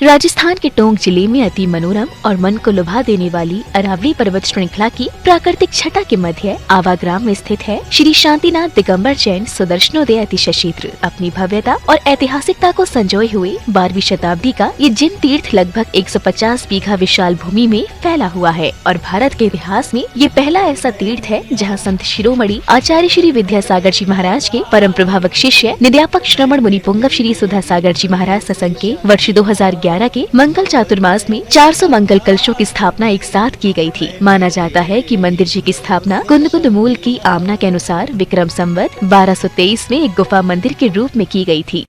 राजस्थान के टोंक जिले में अति मनोरम और मन को लुभा देने वाली अरावली पर्वत श्रृंखला की प्राकृतिक छटा के मध्य आवा ग्राम में स्थित है श्री शांतिनाथ दिगंबर जैन सुदर्शनोदय अतिशय क्षेत्र। अपनी भव्यता और ऐतिहासिकता को संजोए हुए 12वीं शताब्दी का ये जिन तीर्थ लगभग 150 बीघा विशाल भूमि में फैला हुआ है और भारत के इतिहास में ये पहला ऐसा तीर्थ है जहाँ संत शिरोमणि आचार्य श्री विद्यासागर जी महाराज के परम प्रभावक शिष्य निध्यापक श्रमण मुनि पुंगव श्री सुधा सागर जी महाराज सत्संग के वर्ष 2011 के मंगल चातुर्मास में 400 मंगल कलशों की स्थापना एक साथ की गई थी। माना जाता है कि मंदिर जी की स्थापना कुंद मूल की आमना के अनुसार विक्रम संवत 1223 में एक गुफा मंदिर के रूप में की गई थी।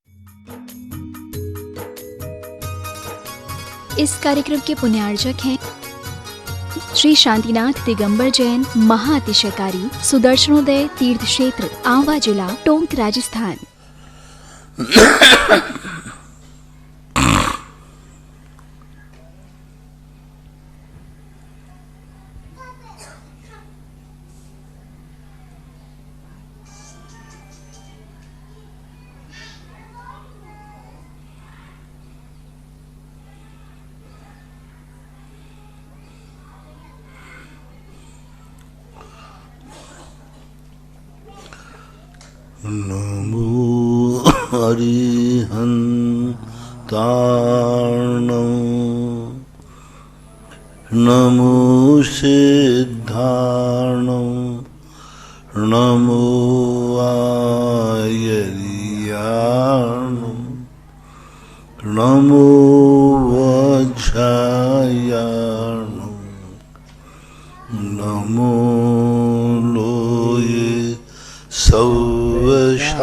इस कार्यक्रम के पुण्यार्जक हैं श्री शांतिनाथ दिगंबर जैन महाअतिशयकारी सुदर्शनोदय तीर्थ क्षेत्र, आंवला जिला, टोंक, राजस्थान। नमो हरिहन्ताणं नमो सिद्धाणं नमो आयर्याणं नमो वज्रायाणं नमो लोये सौवशाहूर्णम्।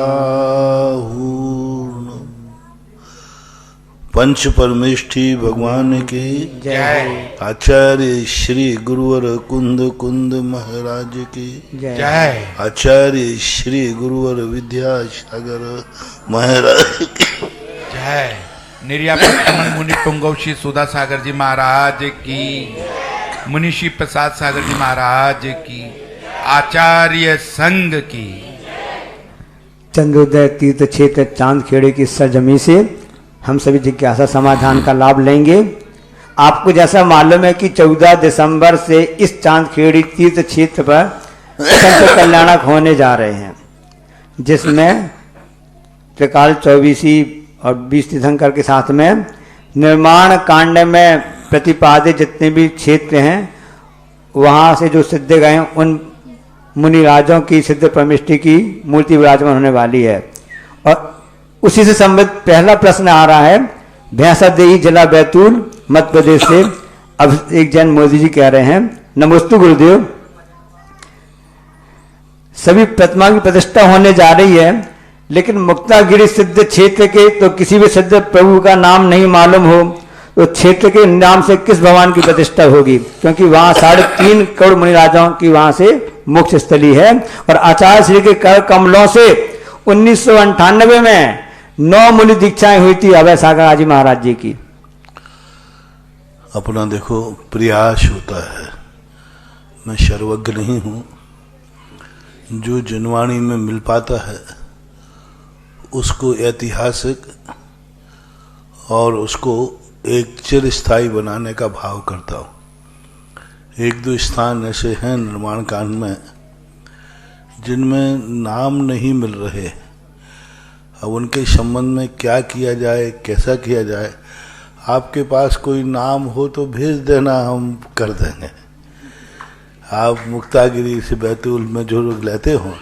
पंच परमेष्ठी भगवान की जय। आचार्य श्री गुरुवर कुंद महाराज की जय। आचार्य श्री गुरुवर विद्यासागर महाराज की जय। निर्यापक श्रमण मुनि पुंगव श्री सुधा सागर जी महाराज की, मुनिषी प्रसाद सागर जी महाराज की, आचार्य संघ की। चंद्रोदय तीर्थ क्षेत्र चांदखेड़े की सरजमी से हम सभी जिज्ञासा समाधान का लाभ लेंगे। आपको जैसा मालूम है कि 14 दिसंबर से इस चांदखेड़ी तीर्थ क्षेत्र पर संत कल्याणक होने जा रहे हैं, जिसमें त्रिकाल 24 और 20 तीर्थंकर के साथ में निर्माण कांड में प्रतिपादित जितने भी क्षेत्र हैं वहाँ से जो सिद्ध गए उन मुनिराजों की सिद्ध परमेष्ठी की मूर्ति विराजमान होने वाली है। और उसी से संबंधित पहला प्रश्न आ रहा है। भैंसादेही जिला बैतूल मध्य प्रदेश से अब एक जैन मोदी जी कह रहे हैं, नमोस्तु गुरुदेव। सभी प्रतिमा की प्रतिष्ठा होने जा रही है, लेकिन मुक्तागिरी सिद्ध क्षेत्र के तो किसी भी सिद्ध प्रभु का नाम नहीं मालूम हो तो क्षेत्र के नाम से किस भगवान की प्रतिष्ठा होगी? क्योंकि वहां 3.5 करोड़ मुनिराजाओं की वहां से मोक्ष स्थली है। और आचार्य श्री के कर कमलों से 1998 में 9 मुनि दीक्षाएं हुई थी अभय सागर आजी महाराज जी की। अपना देखो प्रयास होता है। मैं सर्वज्ञ नहीं हूं। जो जनवाणी में मिल पाता है उसको ऐतिहासिक और उसको एक चिरस्थायी बनाने का भाव करता हूँ। 1-2 स्थान ऐसे हैं निर्माण कांड में जिनमें नाम नहीं मिल रहे। अब उनके संबंध में क्या किया जाए, कैसा किया जाए, आपके पास कोई नाम हो तो भेज देना, हम कर देंगे। आप मुक्तागिरी से बैतूल में जो लोग लेते हो,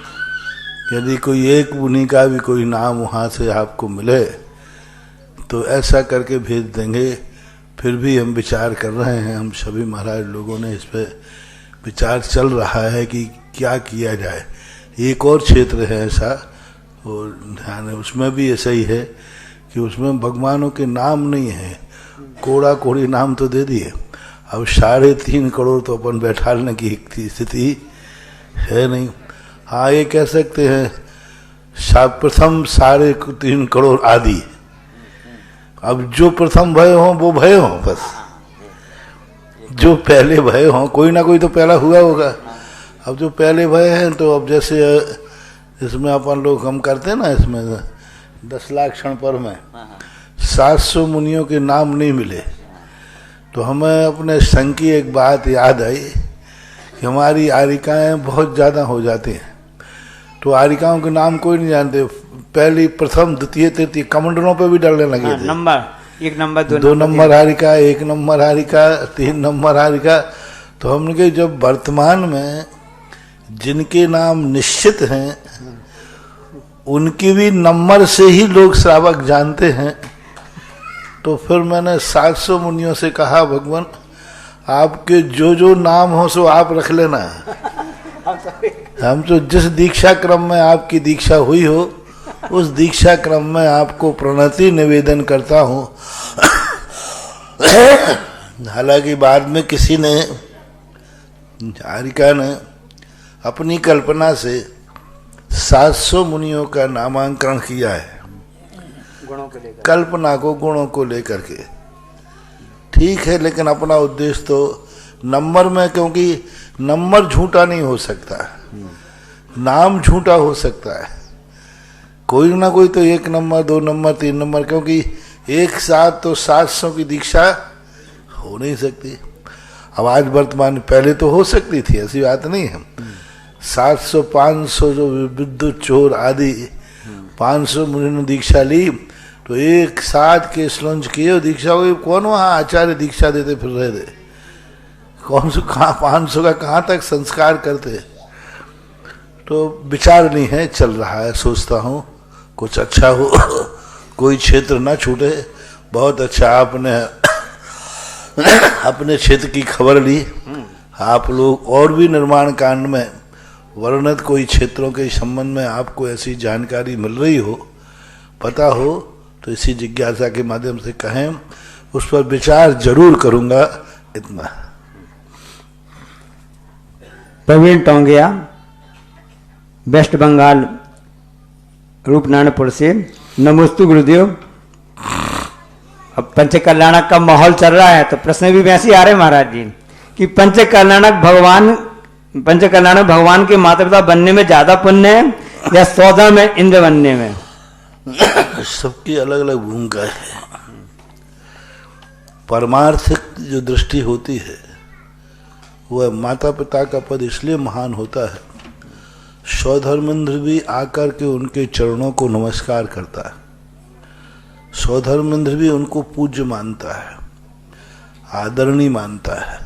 यदि कोई एक मुनि का भी कोई नाम वहाँ से आपको मिले तो ऐसा करके भेज देंगे। फिर भी हम विचार कर रहे हैं, हम सभी महाराज लोगों ने इस पर विचार चल रहा है कि क्या किया जाए। एक और क्षेत्र है ऐसा, और ध्यान है उसमें भी ऐसा ही है कि उसमें भगवानों के नाम नहीं है, कोड़ा कोड़ी नाम तो दे दिए। अब 3.5 करोड़ तो अपन बैठाने की स्थिति है नहीं। हाँ, ये कह सकते हैं प्रथम 3.5 करोड़ आदि। अब जो प्रथम भय हो वो भय हो, बस जो पहले भय हो, कोई ना कोई तो पहला हुआ होगा। अब जो पहले भय हैं तो अब जैसे इसमें अपन लोग हम करते हैं ना, इसमें 10 लाख क्षण पर में 700 मुनियों के नाम नहीं मिले, तो हमें अपने संग की एक बात याद आई कि हमारी आरिकाएं बहुत ज़्यादा हो जाती हैं, तो आरिकाओं के नाम कोई नहीं जानते। पहली, प्रथम, द्वितीय, तृतीय, कमंडलों पे भी डरने लगे थे। Number 1 number 2 number Harika, 1 number Harika, 3 number Harika. तो हमने कहा जब वर्तमान में जिनके नाम निश्चित हैं उनकी भी नंबर से ही लोग श्रावक जानते हैं, तो फिर मैंने 700 मुनियों से कहा, भगवान आपके जो जो नाम हो सो आप रख लेना। हम तो जिस दीक्षा क्रम में आपकी दीक्षा हुई हो उस दीक्षा क्रम में आपको प्रणति निवेदन करता हूँ। हालांकि बाद में किसी ने, हारिका ने अपनी कल्पना से 700 मुनियों का नामांकन किया है, गुणों को लेकर, कल्पना को, गुणों को लेकर के। ठीक है, लेकिन अपना उद्देश्य तो नंबर में, क्योंकि नंबर झूठा नहीं हो सकता, नाम झूठा हो सकता है। कोई ना कोई तो 1 नंबर, 2 नंबर, 3 नंबर, क्योंकि एक साथ तो 700 की दीक्षा हो नहीं सकती। अब आज वर्तमान, पहले तो हो सकती थी, ऐसी बात नहीं है। 700, 500 जो विद्युत चोर आदि 500 मुनि ने दीक्षा ली, तो एक साथ के स्लंज किए दीक्षा हुई। कौन वहाँ आचार्य दीक्षा देते फिर रहे थे? कौन से कहाँ 500 का कहाँ तक संस्कार करते? तो विचार नहीं है, चल रहा है। सोचता हूँ कुछ अच्छा हो, कोई क्षेत्र ना छूटे। बहुत अच्छा आपने अपने क्षेत्र की खबर ली। आप लोग और भी निर्माण कांड में वर्णित कोई क्षेत्रों के संबंध में आपको ऐसी जानकारी मिल रही हो, पता हो, तो इसी जिज्ञासा के माध्यम से कहें, उस पर विचार जरूर करूंगा। इतना। प्रवीण टोंगिया, वेस्ट बंगाल, रूपनारायणपुर से। नमोस्तु गुरुदेव। अब पंचकल्याणक का माहौल चल रहा है, तो प्रश्न भी वैसे ही आ रहे महाराज जी कि पंचकल्याणक भगवान के माता पिता बनने में ज्यादा पुण्य है या 14 में इंद्र बनने में? सबकी अलग अलग भूमिका है। परमार्थिक जो दृष्टि होती है वह माता पिता का पद इसलिए महान होता है, स्वधर्मेंद्र भी आकर के उनके चरणों को नमस्कार करता है, स्वधर्मेंद्र भी उनको पूज्य मानता है, आदरणीय मानता है।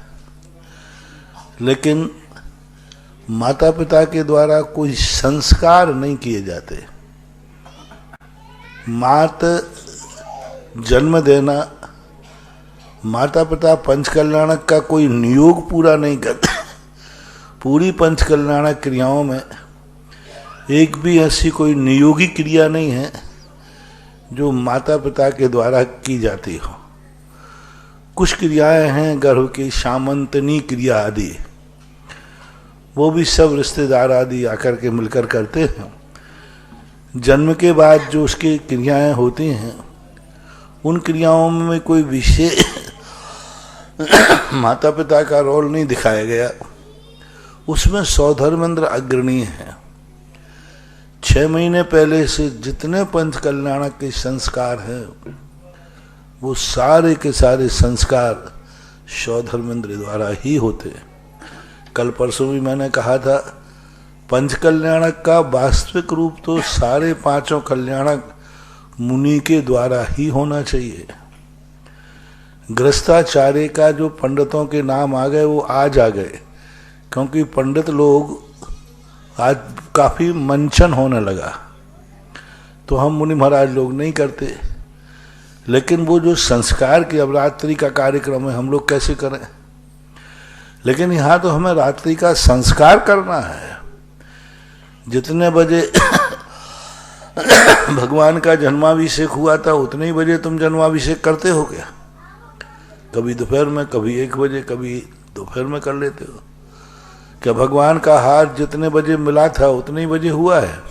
लेकिन माता पिता के द्वारा कोई संस्कार नहीं किए जाते। मात जन्म देना, माता पिता पंचकल्याणक का कोई नियोग पूरा नहीं करते। पूरी पंचकल्याणक क्रियाओं में एक भी ऐसी कोई नियोगी क्रिया नहीं है जो माता पिता के द्वारा की जाती हो। कुछ क्रियाएं हैं गर्भ की, सामंतनी क्रिया आदि, वो भी सब रिश्तेदार आदि आकर के मिलकर करते हैं। जन्म के बाद जो उसकी क्रियाएं होती हैं, उन क्रियाओं में कोई विशेष माता पिता का रोल नहीं दिखाया गया। उसमें स्वधर्मेंद्र अग्रणी है। 6 महीने पहले से जितने पंचकल्याणक के संस्कार हैं, वो सारे के सारे संस्कार स्वधर्मेंद्र द्वारा ही होते हैं। कल परसों भी मैंने कहा था, पंचकल्याणक का वास्तविक रूप तो सारे 5 कल्याणक मुनि के द्वारा ही होना चाहिए। गृहस्थाचार्य का जो पंडितों के नाम आ गए वो आज आ गए, क्योंकि पंडित लोग आज काफी मंचन होने लगा, तो हम मुनि महाराज लोग नहीं करते। लेकिन वो जो संस्कार की, अब रात्रि का कार्यक्रम है, हम लोग कैसे करें? लेकिन यहाँ तो हमें रात्रि का संस्कार करना है। जितने बजे भगवान का जन्माभिषेक हुआ था उतने ही बजे तुम जन्माभिषेक करते हो क्या? कभी दोपहर में, कभी 1 बजे, कभी दोपहर में कर लेते हो क्या? भगवान का हाथ जितने बजे मिला था उतने ही बजे हुआ है।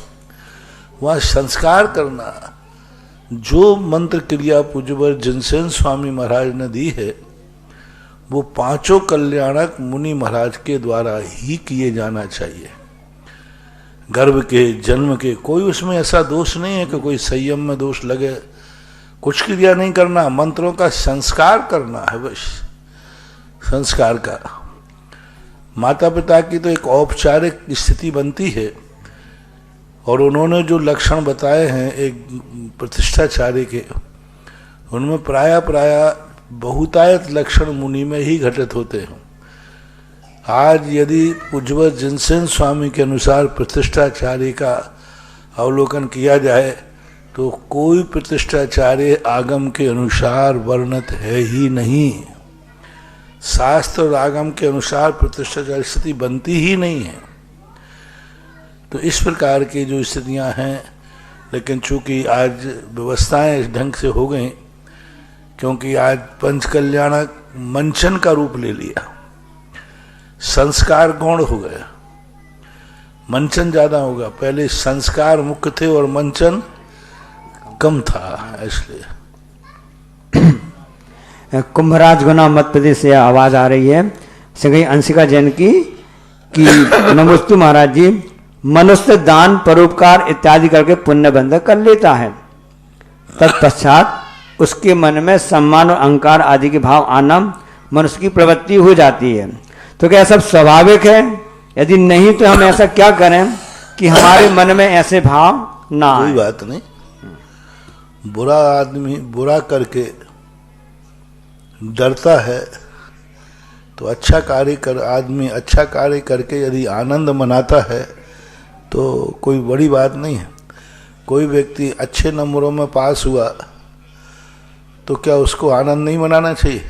वहाँ संस्कार करना, जो मंत्र क्रिया पूज्यवर जिनसेन स्वामी महाराज ने दी है, वो 5 कल्याणक मुनि महाराज के द्वारा ही किए जाना चाहिए। गर्भ के, जन्म के, कोई उसमें ऐसा दोष नहीं है कि कोई संयम में दोष लगे, कुछ क्रिया नहीं करना, मंत्रों का संस्कार करना है बस, संस्कार का। माता पिता की तो एक औपचारिक स्थिति बनती है, और उन्होंने जो लक्षण बताए हैं एक प्रतिष्ठाचार्य के, उनमें प्राय बहुतायत लक्षण मुनि में ही घटित होते हैं। आज यदि पूज्यवत जिनसेन स्वामी के अनुसार प्रतिष्ठाचार्य का अवलोकन किया जाए तो कोई प्रतिष्ठाचार्य आगम के अनुसार वर्णित है ही नहीं। शास्त्र और आगम के अनुसार प्रतिष्ठाचार्य स्थिति बनती ही नहीं है। तो इस प्रकार की जो स्थितियां हैं, लेकिन चूंकि आज व्यवस्थाएं इस ढंग से हो गई, क्योंकि आज पंचकल्याणक मंचन का रूप ले लिया, संस्कार गौण हो गया, मंचन ज्यादा होगा। पहले संस्कार मुख्य थे और मंचन कम था, इसलिए। कुंभराज गुना मध्य प्रदेश से आवाज आ रही है सगई अंशिका जैन की कि नमोस्तु महाराज जी, मनुष्य दान परोपकार इत्यादि करके पुण्य बंधक कर लेता है, तत्पश्चात उसके मन में सम्मान और अहंकार आदि के भाव आना मनुष्य की प्रवृत्ति हो जाती है। तो क्या सब स्वाभाविक है? यदि नहीं तो हम ऐसा क्या करें कि हमारे मन में ऐसे भाव ना आए? कोई बात नहीं, बुरा आदमी बुरा करके डरता है तो अच्छा कार्य कर, आदमी अच्छा कार्य करके यदि आनंद मनाता है तो कोई बड़ी बात नहीं है। कोई व्यक्ति अच्छे नंबरों में पास हुआ तो क्या उसको आनंद नहीं मनाना चाहिए?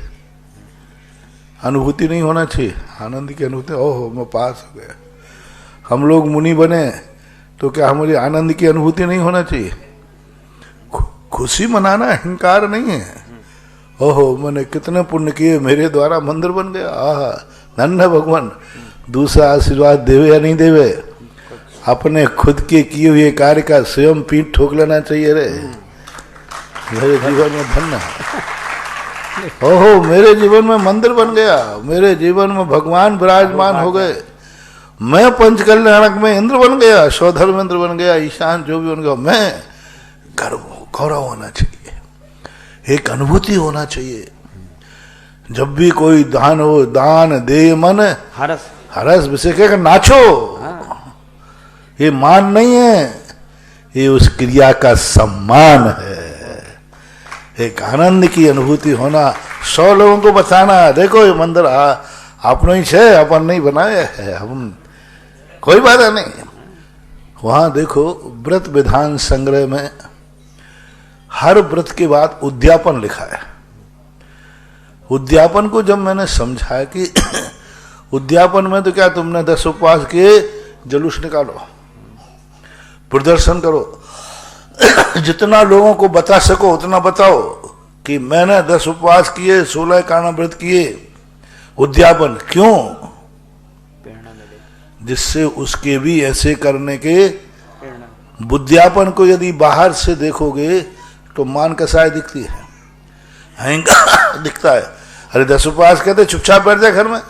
अनुभूति नहीं होना चाहिए? आनंद की अनुभूति, ओहो मैं पास हो गया। हम लोग मुनि बने तो क्या हमारी आनंद की अनुभूति नहीं होना चाहिए? खुशी मनाना अहंकार नहीं है। ओहो मैंने कितने पुण्य किए, मेरे द्वारा मंदिर बन गया, आहा धन्य है भगवान। दूसरा आशीर्वाद देवे या नहीं देवे, अपने खुद के किए हुए कार्य का स्वयं पीठ ठोक लेना चाहिए। रे मेरे जीवन में धन्य है, ओहो मेरे जीवन में मंदिर बन गया, मेरे जीवन में भगवान विराजमान हो गए, मैं पंचकल्याणक में इंद्र बन गया, सौधर्म इंद्र बन गया, ईशान जो भी बन गया, मैं गौरव होना चाहिए, एक अनुभूति होना चाहिए। जब भी कोई दान हो, दान दे मन हरस हरस विषय का नाचो। ये मान नहीं है, ये उस क्रिया का सम्मान है। एक आनंद की अनुभूति होना, 100 लोगों को बताना, देखो ये मंदिर आपने ही है, अपन नहीं बनाया है, हम कोई बात नहीं। वहां देखो व्रत विधान संग्रह में हर व्रत के बाद उद्यापन लिखा है। उद्यापन को जब मैंने समझा कि उद्यापन में तो क्या तुमने 10 उपवास किए, जुलूस निकालो, प्रदर्शन करो, जितना लोगों को बता सको उतना बताओ कि मैंने 10 उपवास किए, 16 काना व्रत किए। उद्यापन क्यों? जिससे उसके भी ऐसे करने के बुद्ध्यापन को यदि बाहर से देखोगे तो मान कसाय दिखती है, अहंकार दिखता है। अरे 10 उपवास कहते चुपचाप बैठ जाए घर में,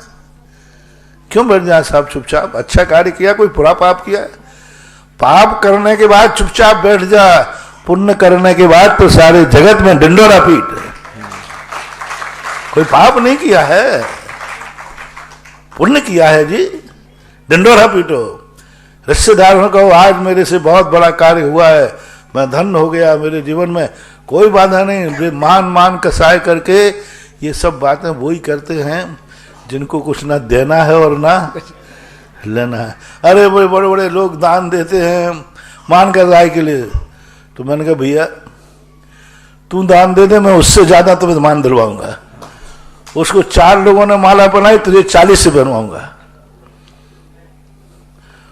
क्यों बैठ जाए साहब चुपचाप? अच्छा कार्य किया, कोई बुरा पाप किया? पाप करने के बाद चुपचाप बैठ जा, पुण्य करने के बाद तो सारे जगत में डंडोरा पीट। कोई पाप नहीं किया है, पुण्य किया है जी, डंडोरा पीटो। रिश्तेदार में कहो आज मेरे से बहुत बड़ा कार्य हुआ है, मैं धन्य हो गया, मेरे जीवन में कोई बाधा नहीं। मान कसाय करके ये सब बातें वही करते हैं जिनको कुछ ना देना है और ना लेना है। अरे बड़े बड़े बड़े लोग दान देते हैं मान कसाय के लिए, तो मैंने कहा भैया तू दान दे दे, मैं उससे ज्यादा तुम्हें मान दिलवाऊंगा। उसको 4 लोगों ने माला बनाई, तुझे 40 से बनवाऊंगा।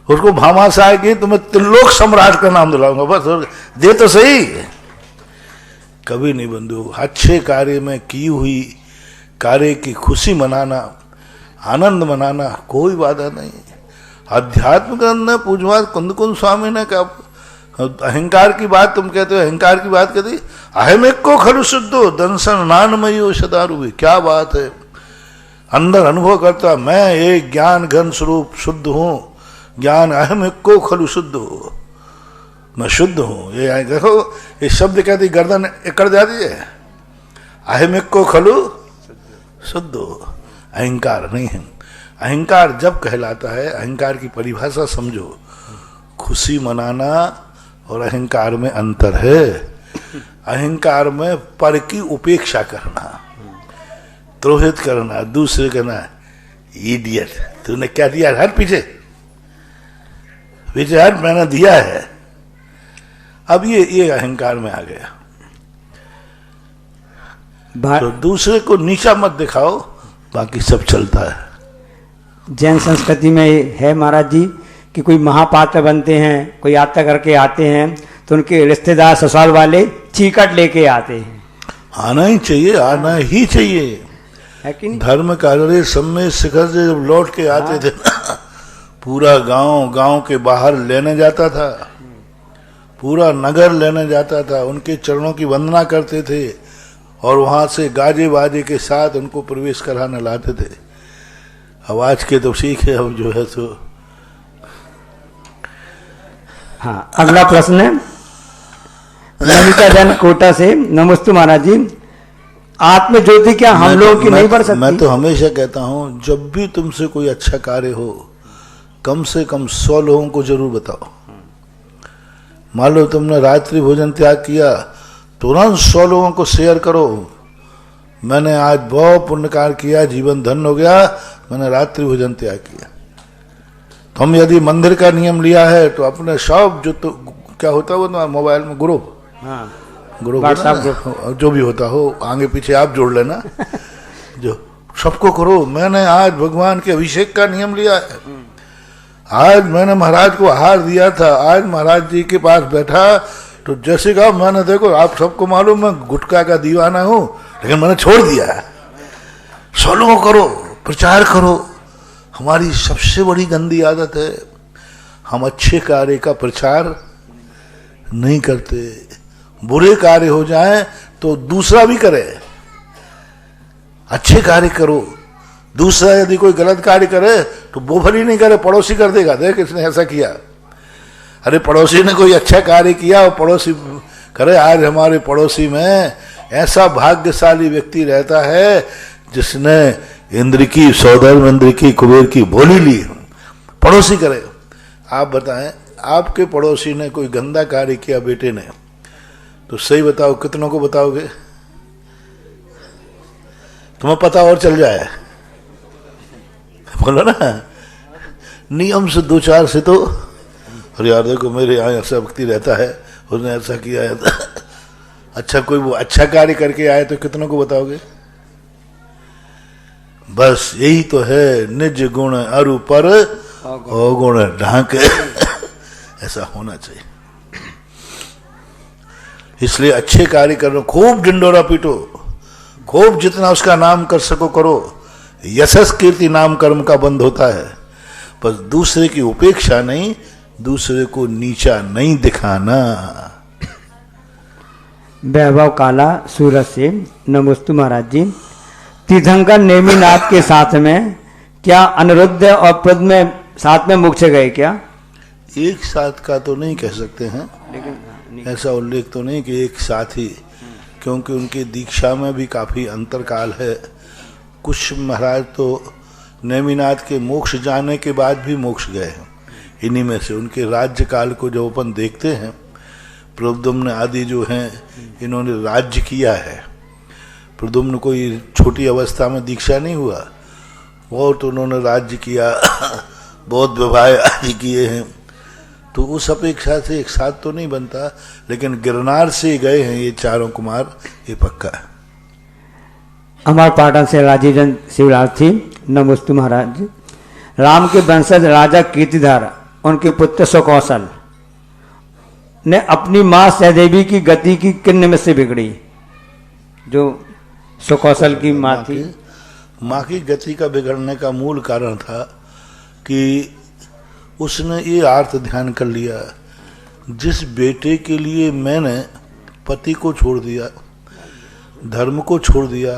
उसको भामाशाह की, तुम्हें त्रिलोक सम्राट का नाम दिलाऊंगा, बस दे तो सही। कभी नहीं बंधु, अच्छे कार्य में की हुई कार्य की खुशी मनाना, आनंद मनाना, कोई बाधा नहीं। अध्यात्म ग्रंथ में पूजवाद कुंद स्वामी ने कहा, अहंकार की बात तुम कहते हो, अहंकार की बात कहती, अहमिक को खरु शुद्धो दंसन नानमयो सदारू। क्या बात है, अंदर अनुभव करता मैं एक ज्ञान घन स्वरूप शुद्ध हूं, ज्ञान अहमिक को खलु शुद्ध हो। मैं शुद्ध हूं। ये देखो, ये शब्द कहती गर्दन एकड़ जाती है, अहमिक को खलु शुद्ध हो। अहंकार नहीं है। अहंकार जब कहलाता है, अहंकार की परिभाषा समझो, खुशी मनाना और अहंकार में अंतर है। अहंकार में पर की उपेक्षा करना, द्रोहित करना, दूसरे कहना इडियट, तूने क्या दिया, हट पीछे पीछे हट, मैंने दिया है। अब ये अहंकार में आ गया। तो दूसरे को नीचा मत दिखाओ, बाकी सब चलता है। जैन संस्कृति में है महाराज जी कि कोई महापात्र बनते हैं, कोई यात्रा करके आते हैं तो उनके रिश्तेदार ससुराल वाले चीकट लेके आते हैं। आना ही चाहिए, आना ही चाहिए, है कि नहीं? धर्म कार्य सब में शिखर से जब लौट के आते थे पूरा गांव के बाहर लेने जाता था, पूरा नगर लेने जाता था, उनके चरणों की वंदना करते थे और वहां से गाजे बाजे के साथ उनको प्रवेश कराने लाते थे। अब आज के तो सीख है, अब जो है तो। हाँ, अगला प्रश्न है नमिता जैन कोटा से। नमस्ते महाराज जी, आत्म ज्योति क्या हम लोगों की नहीं बढ़ सकती? मैं तो हमेशा कहता हूं, जब भी तुमसे कोई अच्छा कार्य हो, कम से कम 100 लोगों को जरूर बताओ। मान लो तुमने रात्रि भोजन त्याग किया, तुरंत 100 लोगों को शेयर करो, मैंने आज बहुत पुण्य कार्य किया, जीवन धन्य हो गया, मैंने रात्रि भोजन त्याग किया। तुम यदि मंदिर का नियम लिया है तो अपने सब जो तो क्या होता है वो मोबाइल में ग्रुप, हाँ, ग्रुप व्हाट्सएप ग्रुप, जो भी होता हो, आगे पीछे आप जोड़ लेना जो सबको करो, मैंने आज भगवान के अभिषेक का नियम लिया है, आज मैंने महाराज को आहार दिया था, आज महाराज जी के पास बैठा तो जैसे कहा मैंने, देखो आप सबको मालूम मैं गुटखा का दीवाना हूं लेकिन मैंने छोड़ दिया है। 100 लोगों करो, प्रचार करो। हमारी सबसे बड़ी गंदी आदत है, हम अच्छे कार्य का प्रचार नहीं करते। बुरे कार्य हो जाए तो दूसरा भी करे, अच्छे कार्य करो। दूसरा यदि कोई गलत कार्य करे तो वो भली नहीं करे, पड़ोसी कर देगा, देख इसने ऐसा किया। अरे पड़ोसी ने कोई अच्छा कार्य किया और पड़ोसी करे। आज हमारे पड़ोसी में ऐसा भाग्यशाली व्यक्ति रहता है जिसने इंद्र की, सौधर्म इंद्र की, कुबेर की बोली ली, पड़ोसी करे। आप बताएं, आपके पड़ोसी ने कोई गंदा कार्य किया बेटे ने, तो सही बताओ कितनों को बताओगे? तुम्हें पता और चल जाए, बोलो ना, नियम से 2-4 से तो, और यार देखो मेरे यहाँ ऐसा व्यक्ति रहता है, उसने ऐसा किया है। अच्छा, कोई वो अच्छा कार्य करके आए तो कितनों को बताओगे? बस यही तो है, निज गुण अरु पर अवगुण ढांक, ऐसा होना चाहिए। इसलिए अच्छे कार्य करो, खूब ढिंडोरा पीटो, खूब जितना उसका नाम कर सको करो। यशस कीर्ति नाम कर्म का बंद होता है, बस दूसरे की उपेक्षा नहीं, दूसरे को नीचा नहीं दिखाना। वैभव काला सूरत से। नमस्ते महाराज जी, तीर्थंकर नेमिनाथ के साथ में क्या अनिरुद्ध और पद्म में साथ में मोक्ष गए क्या? एक साथ का तो नहीं कह सकते हैं, लेकिन ऐसा उल्लेख तो नहीं कि एक साथ ही, क्योंकि उनकी दीक्षा में भी काफी अंतरकाल है। कुछ महाराज तो नेमिनाथ के मोक्ष जाने के बाद भी मोक्ष गए हैं। इन्हीं में से उनके राज्य काल को जो अपन देखते हैं, प्रद्युम्न आदि जो हैं, इन्होंने राज्य किया है। प्रद्युम्न कोई छोटी अवस्था में दीक्षा नहीं हुआ, बहुत उन्होंने राज्य किया, बहुत विवाह आदि किए हैं। तो उस अपेक्षा से एक साथ तो नहीं बनता, लेकिन गिरनार से गए हैं ये चारों कुमार, ये पक्का है। अमर पाटन से राजीव जन शिवरार्थी। नमस्ते महाराज जी, राम के वंशज राजा कीर्तिधर, उनके पुत्र सुकौशल ने अपनी मां सहदेवी की गति की किन में से बिगड़ी? जो सुकौशल की मां थी, मां की गति का बिगड़ने का मूल कारण था कि उसने ये आर्त ध्यान कर लिया, जिस बेटे के लिए मैंने पति को छोड़ दिया, धर्म को छोड़ दिया,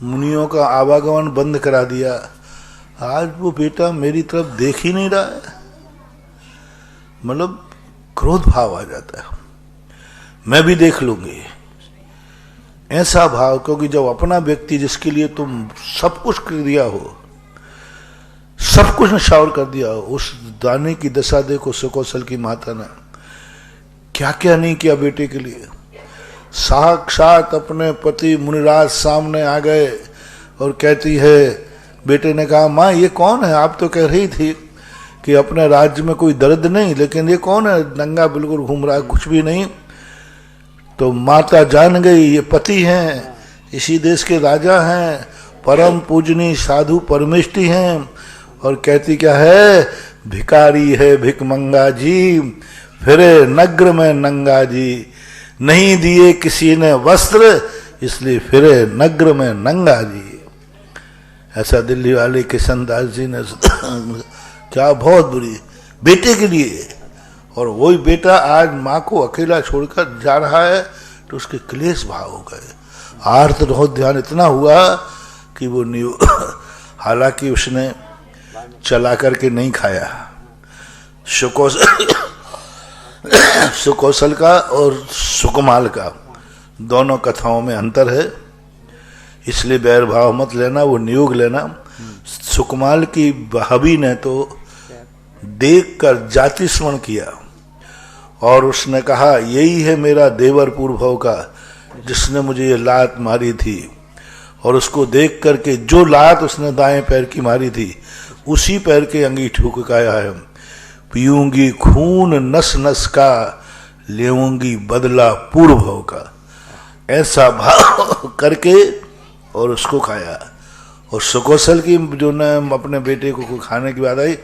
मुनियों का आवागमन बंद करा दिया, आज वो बेटा मेरी तरफ देख ही नहीं रहा है। मतलब क्रोध भाव आ जाता है, मैं भी देख लूंगी, ऐसा भाव। क्योंकि जब अपना व्यक्ति जिसके लिए तुम सब कुछ कर दिया हो, सब कुछ निछावर कर दिया हो, उस दाने की दशा देखो सुकौशल की माता ने क्या क्या नहीं किया बेटे के लिए। साक्षात अपने पति मुनिराज सामने आ गए और कहती है, बेटे ने कहा माँ ये कौन है, आप तो कह रही थी कि अपने राज्य में कोई दर्द नहीं, लेकिन ये कौन है, नंगा बिल्कुल घूम रहा है, कुछ भी नहीं। तो माता जान गई ये पति हैं, इसी देश के राजा हैं, परम पूजनीय साधु परमेष्टि हैं। और कहती क्या है, भिखारी है भिकमंगा जी, फिरे नग्र में नंगा जी, नहीं दिए किसी ने वस्त्र, इसलिए फिरे नग्र में नंगा जी। ऐसा दिल्ली वाले किशन दास जी ने क्या बहुत बुरी बेटे के लिए। और वही बेटा आज माँ को अकेला छोड़कर जा रहा है तो उसके क्लेश भाव हो गए, आर्त बहुत ध्यान इतना हुआ कि वो हालांकि उसने चला करके नहीं खाया। सुकौशल का और सुकमाल का दोनों कथाओं में अंतर है, इसलिए बैर भाव मत लेना, वो नियोग लेना। सुकमाल की भाभी ने तो देखकर जाति स्मरण किया और उसने कहा यही है मेरा देवर पूर्वभव का जिसने मुझे ये लात मारी थी। और उसको देख करके जो लात उसने दाएं पैर की मारी थी उसी पैर के अंगीठे को कहा है, पीऊंगी खून नस नस का, लेऊंगी बदला पूर्वभव का। ऐसा भाव करके और उसको खाया। और सुकौशल की जो न अपने बेटे को खाने की बात आई,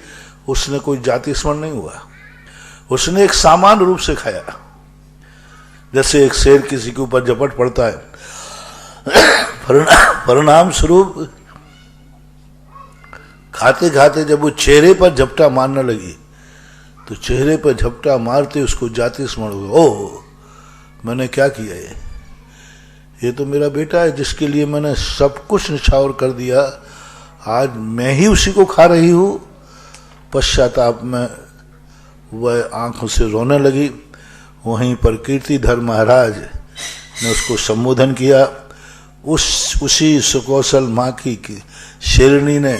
उसने कोई जाति स्मरण नहीं हुआ, उसने एक सामान्य रूप से खाया। जैसे एक शेर किसी के ऊपर झपट पड़ता है, परिणाम स्वरूप खाते खाते जब वो चेहरे पर झपटा मारने लगी तो चेहरे पर झपटा मारते उसको जाति स्मरण हुआ, ओह मैंने क्या किया, ये तो मेरा बेटा है जिसके लिए मैंने सब कुछ निछावर कर दिया, आज मैं ही उसी को खा रही हूं। पश्चाताप में वह आंखों से रोने लगी। वहीं पर कीर्तिधर महाराज ने उसको संबोधन किया। उसी सुकौशल माँ की शेरनी ने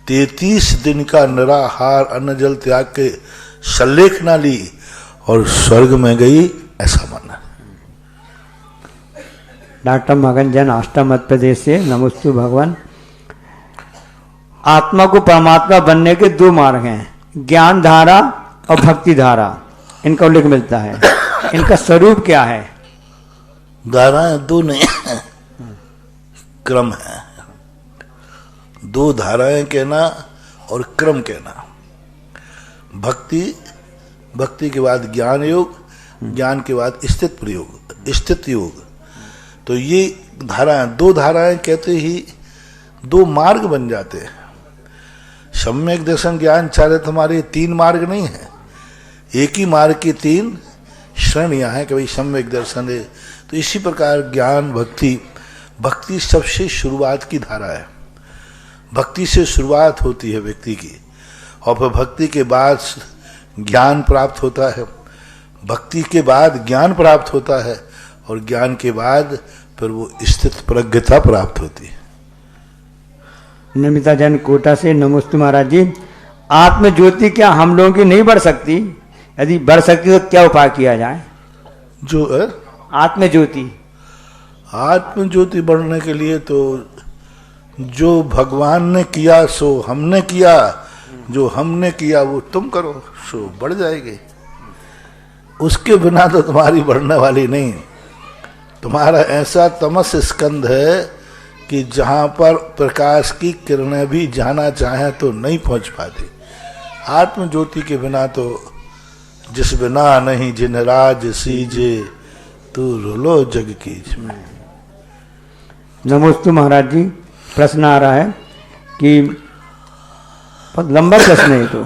33 दिन का निराहार अन्न जल त्याग के सल्लेखना ली और स्वर्ग में गई, ऐसा माना। डॉक्टर मगन जैन आष्टा मध्य प्रदेश से। नमस्तु भगवान। आत्मा को परमात्मा बनने के दो मार्ग हैं, ज्ञान धारा और भक्ति धारा, इनका उल्लेख मिलता है। इनका स्वरूप क्या है? धाराएं दो नहीं, क्रम है। दो धाराएं कहना और क्रम कहना। भक्ति के बाद ज्ञान योग, ज्ञान के बाद स्थित प्रयोग, स्थित योग। तो ये धाराएं, दो धाराएं कहते ही दो मार्ग बन जाते हैं। सम्यक दर्शन ज्ञान चारित हमारे 3 मार्ग नहीं है, एक ही मार्ग की 3 श्रेणियां हैं कि भाई सम्यक दर्शन है। तो इसी प्रकार ज्ञान भक्ति सबसे शुरुआत की धारा है। भक्ति से शुरुआत होती है व्यक्ति की, और फिर भक्ति के बाद ज्ञान प्राप्त होता है, भक्ति के बाद ज्ञान प्राप्त होता है, और ज्ञान के बाद फिर वो स्थित प्रज्ञता प्राप्त होती है। नमिता जैन कोटा से। नमस्ते महाराज जी। आत्म ज्योति क्या हम लोगों की नहीं बढ़ सकती? यदि बढ़ सकती तो क्या उपाय किया जाए? जो है आत्म ज्योति बढ़ने के लिए तो जो भगवान ने किया सो हमने किया, जो हमने किया वो तुम करो, सो बढ़ जाएगी। उसके बिना तो तुम्हारी बढ़ने वाली नहीं। तुम्हारा ऐसा तमस स्कंध है कि जहां पर प्रकाश की किरणें भी जाना चाहें तो नहीं पहुंच पाती। आत्म ज्योति के बिना तो जिस बिना नहीं जिन राज सीजे, तू रुलो जग कीज। नमस्ते महाराज जी। प्रश्न आ रहा है कि बहुत लंबा प्रश्न है तो,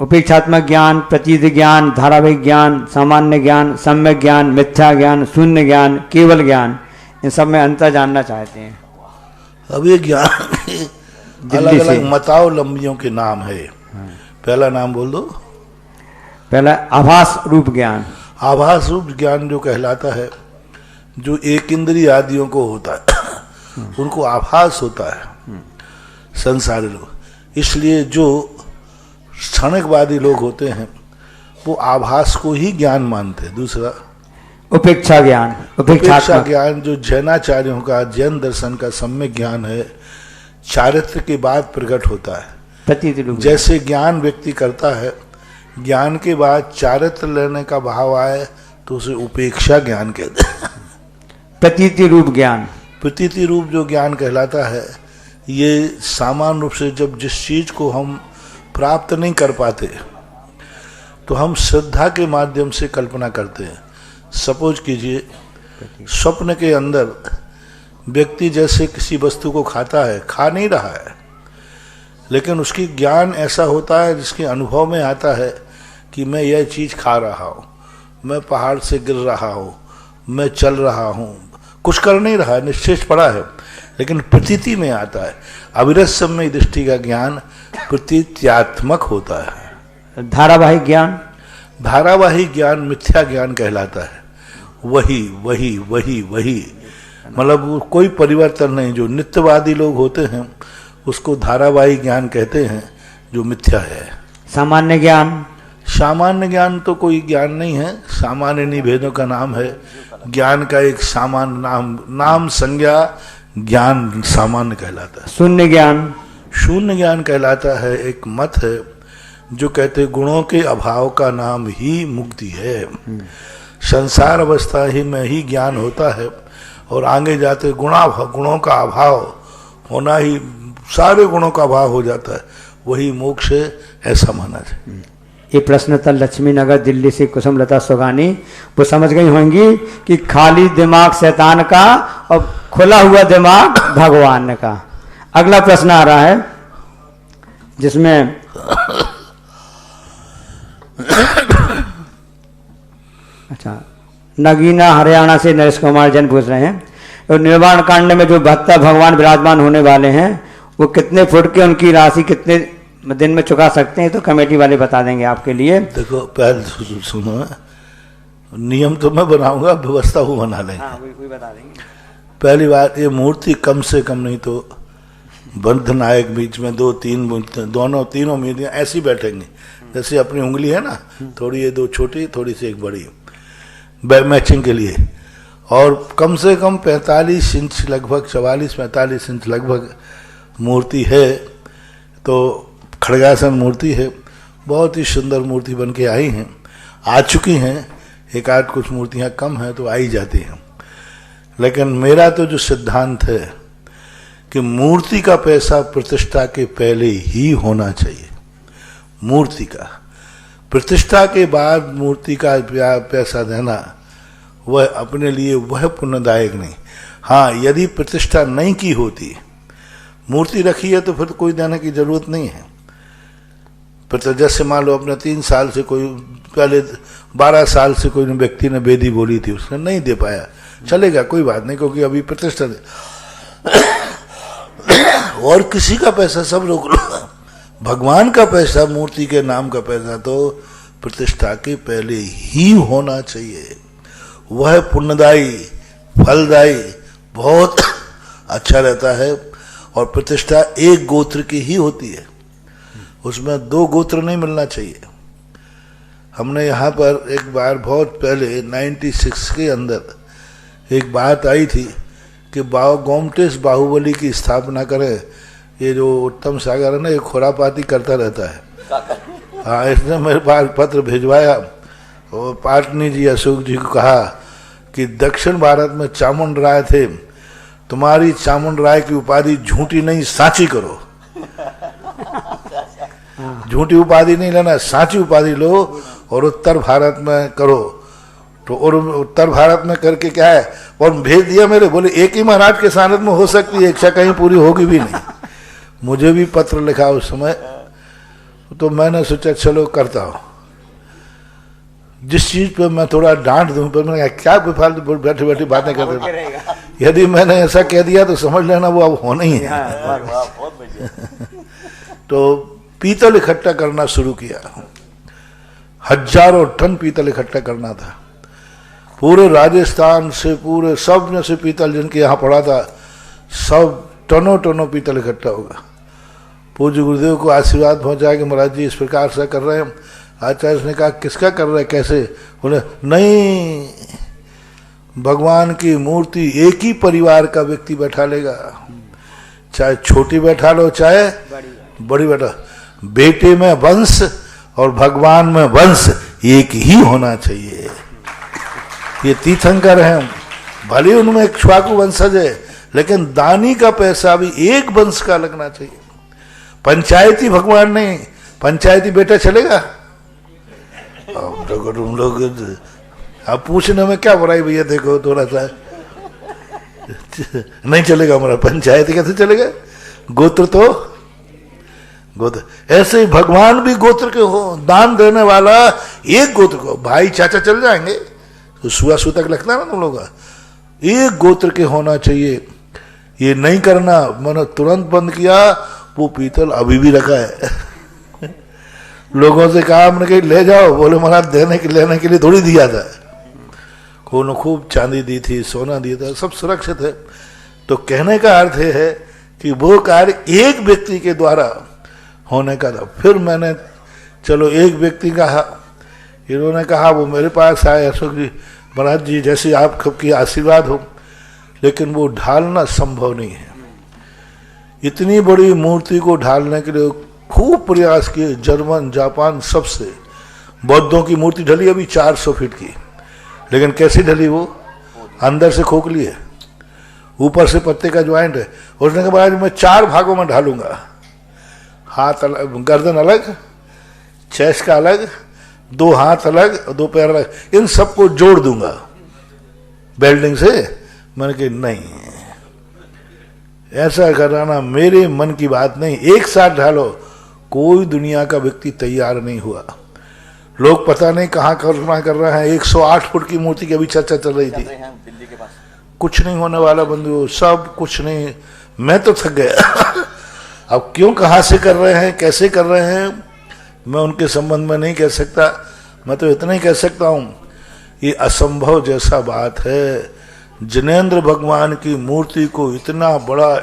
उपेक्षात्मक ज्ञान, प्रतीत ज्ञान, धारावाहिक ज्ञान, सामान्य ज्ञान, सम्यक ज्ञान, मिथ्या ज्ञान, शून्य ज्ञान, केवल ज्ञान, इन सब में अंतर जानना चाहते हैं। अब ये ज्ञान अलग अलग मतावलंबियों के नाम है। पहला नाम बोल दो। पहला आभास रूप ज्ञान। आभास रूप ज्ञान जो कहलाता है, जो एक इंद्रिय आदियों को होता है उनको आभास होता है संसारी लोग। इसलिए जो क्षणिकवादी लोग होते हैं वो आभास को ही ज्ञान मानते हैं। दूसरा उपेक्षा ज्ञान। उपेक्षा ज्ञान जो जैनाचार्यों का, जैन दर्शन का सम्यक ज्ञान है, चारित्र के बाद प्रकट होता है। प्रतीति रूप जैसे ज्ञान व्यक्ति करता है, ज्ञान के बाद चारित्र लेने का भाव आए तो उसे उपेक्षा ज्ञान कहते हैं। प्रतीति रूप ज्ञान। प्रतीति रूप जो ज्ञान कहलाता है, ये सामान्य रूप से जब जिस चीज को हम प्राप्त नहीं कर पाते तो हम श्रद्धा के माध्यम से कल्पना करते हैं। सपोज कीजिए स्वप्न के अंदर व्यक्ति जैसे किसी वस्तु को खाता है, खा नहीं रहा है, लेकिन उसकी ज्ञान ऐसा होता है जिसके अनुभव में आता है कि मैं यह चीज खा रहा हूँ, मैं पहाड़ से गिर रहा हूँ, मैं चल रहा हूँ, कुछ कर नहीं रहा है, निश्चेष पड़ा है, लेकिन प्रतीति में आता है। अविरत सम्यक दृष्टि का ज्ञान प्रतीत्यात्मक होता है। धारावाहिक ज्ञान। धारावाहिक ज्ञान मिथ्या ज्ञान कहलाता है। वही वही वही वही, मतलब कोई परिवर्तन नहीं। जो नित्यवादी लोग होते हैं उसको धारावाहिक ज्ञान कहते हैं, जो मिथ्या है। सामान्य ज्ञान। सामान्य ज्ञान तो कोई ज्ञान नहीं है, सामान्य निभेदों का नाम है। ज्ञान का एक सामान्य नाम संज्ञा ज्ञान सामान्य कहलाता है। शून्य ज्ञान। शून्य ज्ञान कहलाता है, एक मत है जो कहते गुणों के अभाव का नाम ही मुक्ति है। संसार अवस्था ही में ही ज्ञान होता है और आगे जाते गुणों का अभाव होना ही, सारे गुणों का अभाव हो जाता है, वही मोक्ष है, ऐसा माना जाए। ये प्रश्न था लक्ष्मी नगर दिल्ली से कुसुमलता सोगानी, वो समझ गई होंगी कि खाली दिमाग शैतान का और खुला हुआ दिमाग भगवान का। अगला प्रश्न आ रहा है जिसमें अच्छा, नगीना हरियाणा से नरेश कुमार जैन पूछ रहे हैं, और निर्वाण कांड में जो 72 भगवान विराजमान होने वाले हैं वो कितने फुट के, उनकी राशि कितने दिन में चुका सकते हैं, तो कमेटी वाले बता देंगे आपके लिए। देखो पहले सुनो, नियम तो मैं बनाऊंगा, व्यवस्था वो बना लेंगे। हाँ, वही बता देंगे। पहली बात, ये मूर्ति कम से कम नहीं तो बंध नायक बीच में दोनों तीनों मूर्तियां ऐसी बैठेंगी जैसे अपनी उंगली है ना, थोड़ी ये दो छोटी, थोड़ी सी एक बड़ी, मैचिंग के लिए। और कम से कम 45 इंच लगभग, 44-45 इंच लगभग मूर्ति है। तो खड़गासन मूर्ति है, बहुत ही सुंदर मूर्ति बन के आई हैं, आ चुकी हैं। एक आध कुछ मूर्तियां कम हैं तो आई जाती हैं, लेकिन मेरा तो जो सिद्धांत है कि मूर्ति का पैसा प्रतिष्ठा के पहले ही होना चाहिए। मूर्ति का प्रतिष्ठा के बाद मूर्ति का पैसा देना वह अपने लिए वह पुण्यदायक नहीं। हाँ, यदि प्रतिष्ठा नहीं की होती, मूर्ति रखी है तो फिर कोई देने की जरूरत नहीं है। जैसे मान लो अपने 3 साल से कोई, पहले 12 साल से कोई व्यक्ति ने वेदी बोली थी, उसने नहीं दे पाया, चलेगा, कोई बात नहीं, क्योंकि अभी प्रतिष्ठा और किसी का पैसा सब रोक लो। भगवान का पैसा, मूर्ति के नाम का पैसा तो प्रतिष्ठा के पहले ही होना चाहिए। वह पुण्यदायी, फलदायी, बहुत अच्छा रहता है। और प्रतिष्ठा एक गोत्र की ही होती है, उसमें 2 गोत्र नहीं मिलना चाहिए। हमने यहाँ पर एक बार बहुत पहले 96 के अंदर एक बात आई थी कि गोमटेश बाहुबली की स्थापना करें। ये जो उत्तम सागर है ना, ये खुरापाती करता रहता है। हाँ, इसने मेरे पास पत्र भिजवाया और पाटनी जी, अशोक जी को कहा कि दक्षिण भारत में चामुंड राय थे, तुम्हारी चामुंड राय की उपाधि झूठी नहीं साची करो। झूठी उपाधि नहीं लेना, साची उपाधि लो और उत्तर भारत में करो। तो और उत्तर भारत में करके क्या है, और भेज दिया मेरे, बोले एक ही महाराज के सानिध्य में हो सकती है, इच्छा कहीं पूरी होगी भी नहीं। मुझे भी पत्र लिखा उस समय, तो मैंने सोचा चलो करता हूँ। जिस चीज पे मैं थोड़ा डांट दूं, पर मैंने कहा क्या बेफालतू बैठे बैठे बातें करते। यदि मैंने ऐसा कह दिया तो समझ लेना वो अब होना ही है। तो पीतल इकट्ठा करना शुरू किया। हजारों टन पीतल इकट्ठा करना था। पूरे राजस्थान से, पूरे सब में से पीतल जिनके यहाँ पड़ा था, सब टनों टनों पीतल इकट्ठा होगा। पूज्य गुरुदेव को आशीर्वाद पहुंचा कि महाराज जी इस प्रकार से कर रहे हैं। आचार्य ने कहा किसका कर रहे हैं, कैसे? बोले नहीं, भगवान की मूर्ति एक ही परिवार का व्यक्ति बैठा लेगा, चाहे छोटी बैठा लो चाहे बड़ी बैठा। बेटे में वंश और भगवान में वंश एक ही होना चाहिए। ये तीर्थंकर हैं, भले उनमें एक छुआकू वंशज है, लेकिन दानी का पैसा भी एक वंश का लगना चाहिए। पंचायती भगवान नहीं, पंचायती बेटा चलेगा? अब देखो तुम लोग, अब पूछने में क्या बुराई भैया, देखो थोड़ा सा नहीं चलेगा हमारा, पंचायती कैसे चलेगा? गोत्र तो गोत्र। ऐसे ही भगवान भी गोत्र के हो, दान देने वाला एक गोत्र को। भाई चाचा चल जाएंगे तो सुआ तक लगता है ना तुम लोग का, एक गोत्र के होना चाहिए। ये नहीं करना, मैंने तुरंत बंद किया। वो पीतल अभी भी रखा है। लोगों से कहा हमने कहीं ले जाओ, बोले महाराज लेने के लिए थोड़ी दिया था। उन्होंने खूब चांदी दी थी, सोना दिया था, सब सुरक्षित है। तो कहने का अर्थ है कि वो कार्य एक व्यक्ति के द्वारा होने का था। फिर मैंने चलो एक व्यक्ति कहा, इन्होंने कहा, वो मेरे पास आए अशोक जी, महाराज जी जैसे आपकी आशीर्वाद हो, लेकिन वो ढालना संभव नहीं है। इतनी बड़ी मूर्ति को ढालने के लिए खूब प्रयास किए, जर्मन जापान सबसे। बौद्धों की मूर्ति ढली अभी 400 फीट की, लेकिन कैसी ढली? वो अंदर से खोखली है, ऊपर से पत्ते का ज्वाइंट है। उसने कहा महाराज मैं 4 भागों में ढालूंगा, हाथ अलग, गर्दन अलग, चेस्ट का अलग, 2 हाथ अलग, 2 पैर अलग, इन सबको जोड़ दूंगा बेल्डिंग से। मैंने कहा नहीं, ऐसा कराना मेरे मन की बात नहीं, एक साथ ढालो। कोई दुनिया का व्यक्ति तैयार नहीं हुआ। लोग पता नहीं कहाँ कल्पना कर रहे हैं। 108 फुट की मूर्ति की अभी चर्चा चल रही थी। कुछ नहीं होने वाला बंधु, सब कुछ नहीं। मैं तो थक गया। अब क्यों, कहाँ से कर रहे हैं, कैसे कर रहे हैं, मैं उनके संबंध में नहीं कह सकता। मैं तो इतना ही कह सकता हूँ, ये असंभव जैसा बात है। जिनेंद्र भगवान की मूर्ति को इतना बड़ा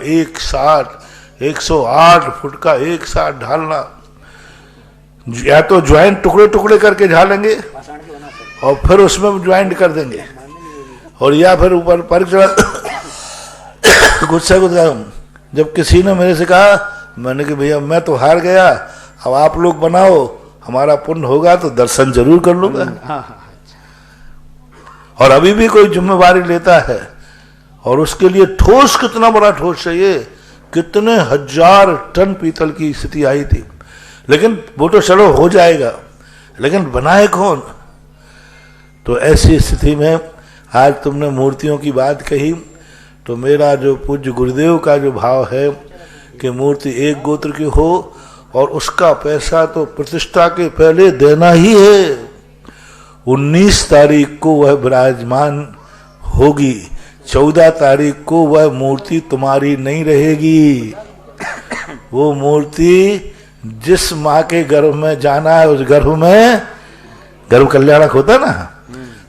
108 फुट का एक साथ ढालना, या तो ज्वाइंट टुकड़े टुकड़े करके ढालेंगे और फिर उसमें ज्वाइंट कर देंगे, और या फिर ऊपर पर गुस्सा जब किसी ने मेरे से कहा, मैंने कहा भैया मैं तो हार गया, अब आप लोग बनाओ, हमारा पुण्य होगा तो दर्शन जरूर कर लूंगा। और अभी भी कोई जिम्मेवारी लेता है, और उसके लिए ठोस, कितना बड़ा ठोस चाहिए, कितने 1000 टन पीतल की स्थिति आई थी। लेकिन वो तो चलो हो जाएगा, लेकिन बनाए कौन? तो ऐसी स्थिति में आज तुमने मूर्तियों की बात कही, तो मेरा जो पूज्य गुरुदेव का जो भाव है कि मूर्ति एक गोत्र की हो, और उसका पैसा तो प्रतिष्ठा के पहले देना ही है। 19 तारीख को वह विराजमान होगी, 14 तारीख को वह मूर्ति तुम्हारी नहीं रहेगी। वो मूर्ति जिस माँ के गर्भ में जाना है, उस गर्भ में, गर्भ कल्याणक होता ना,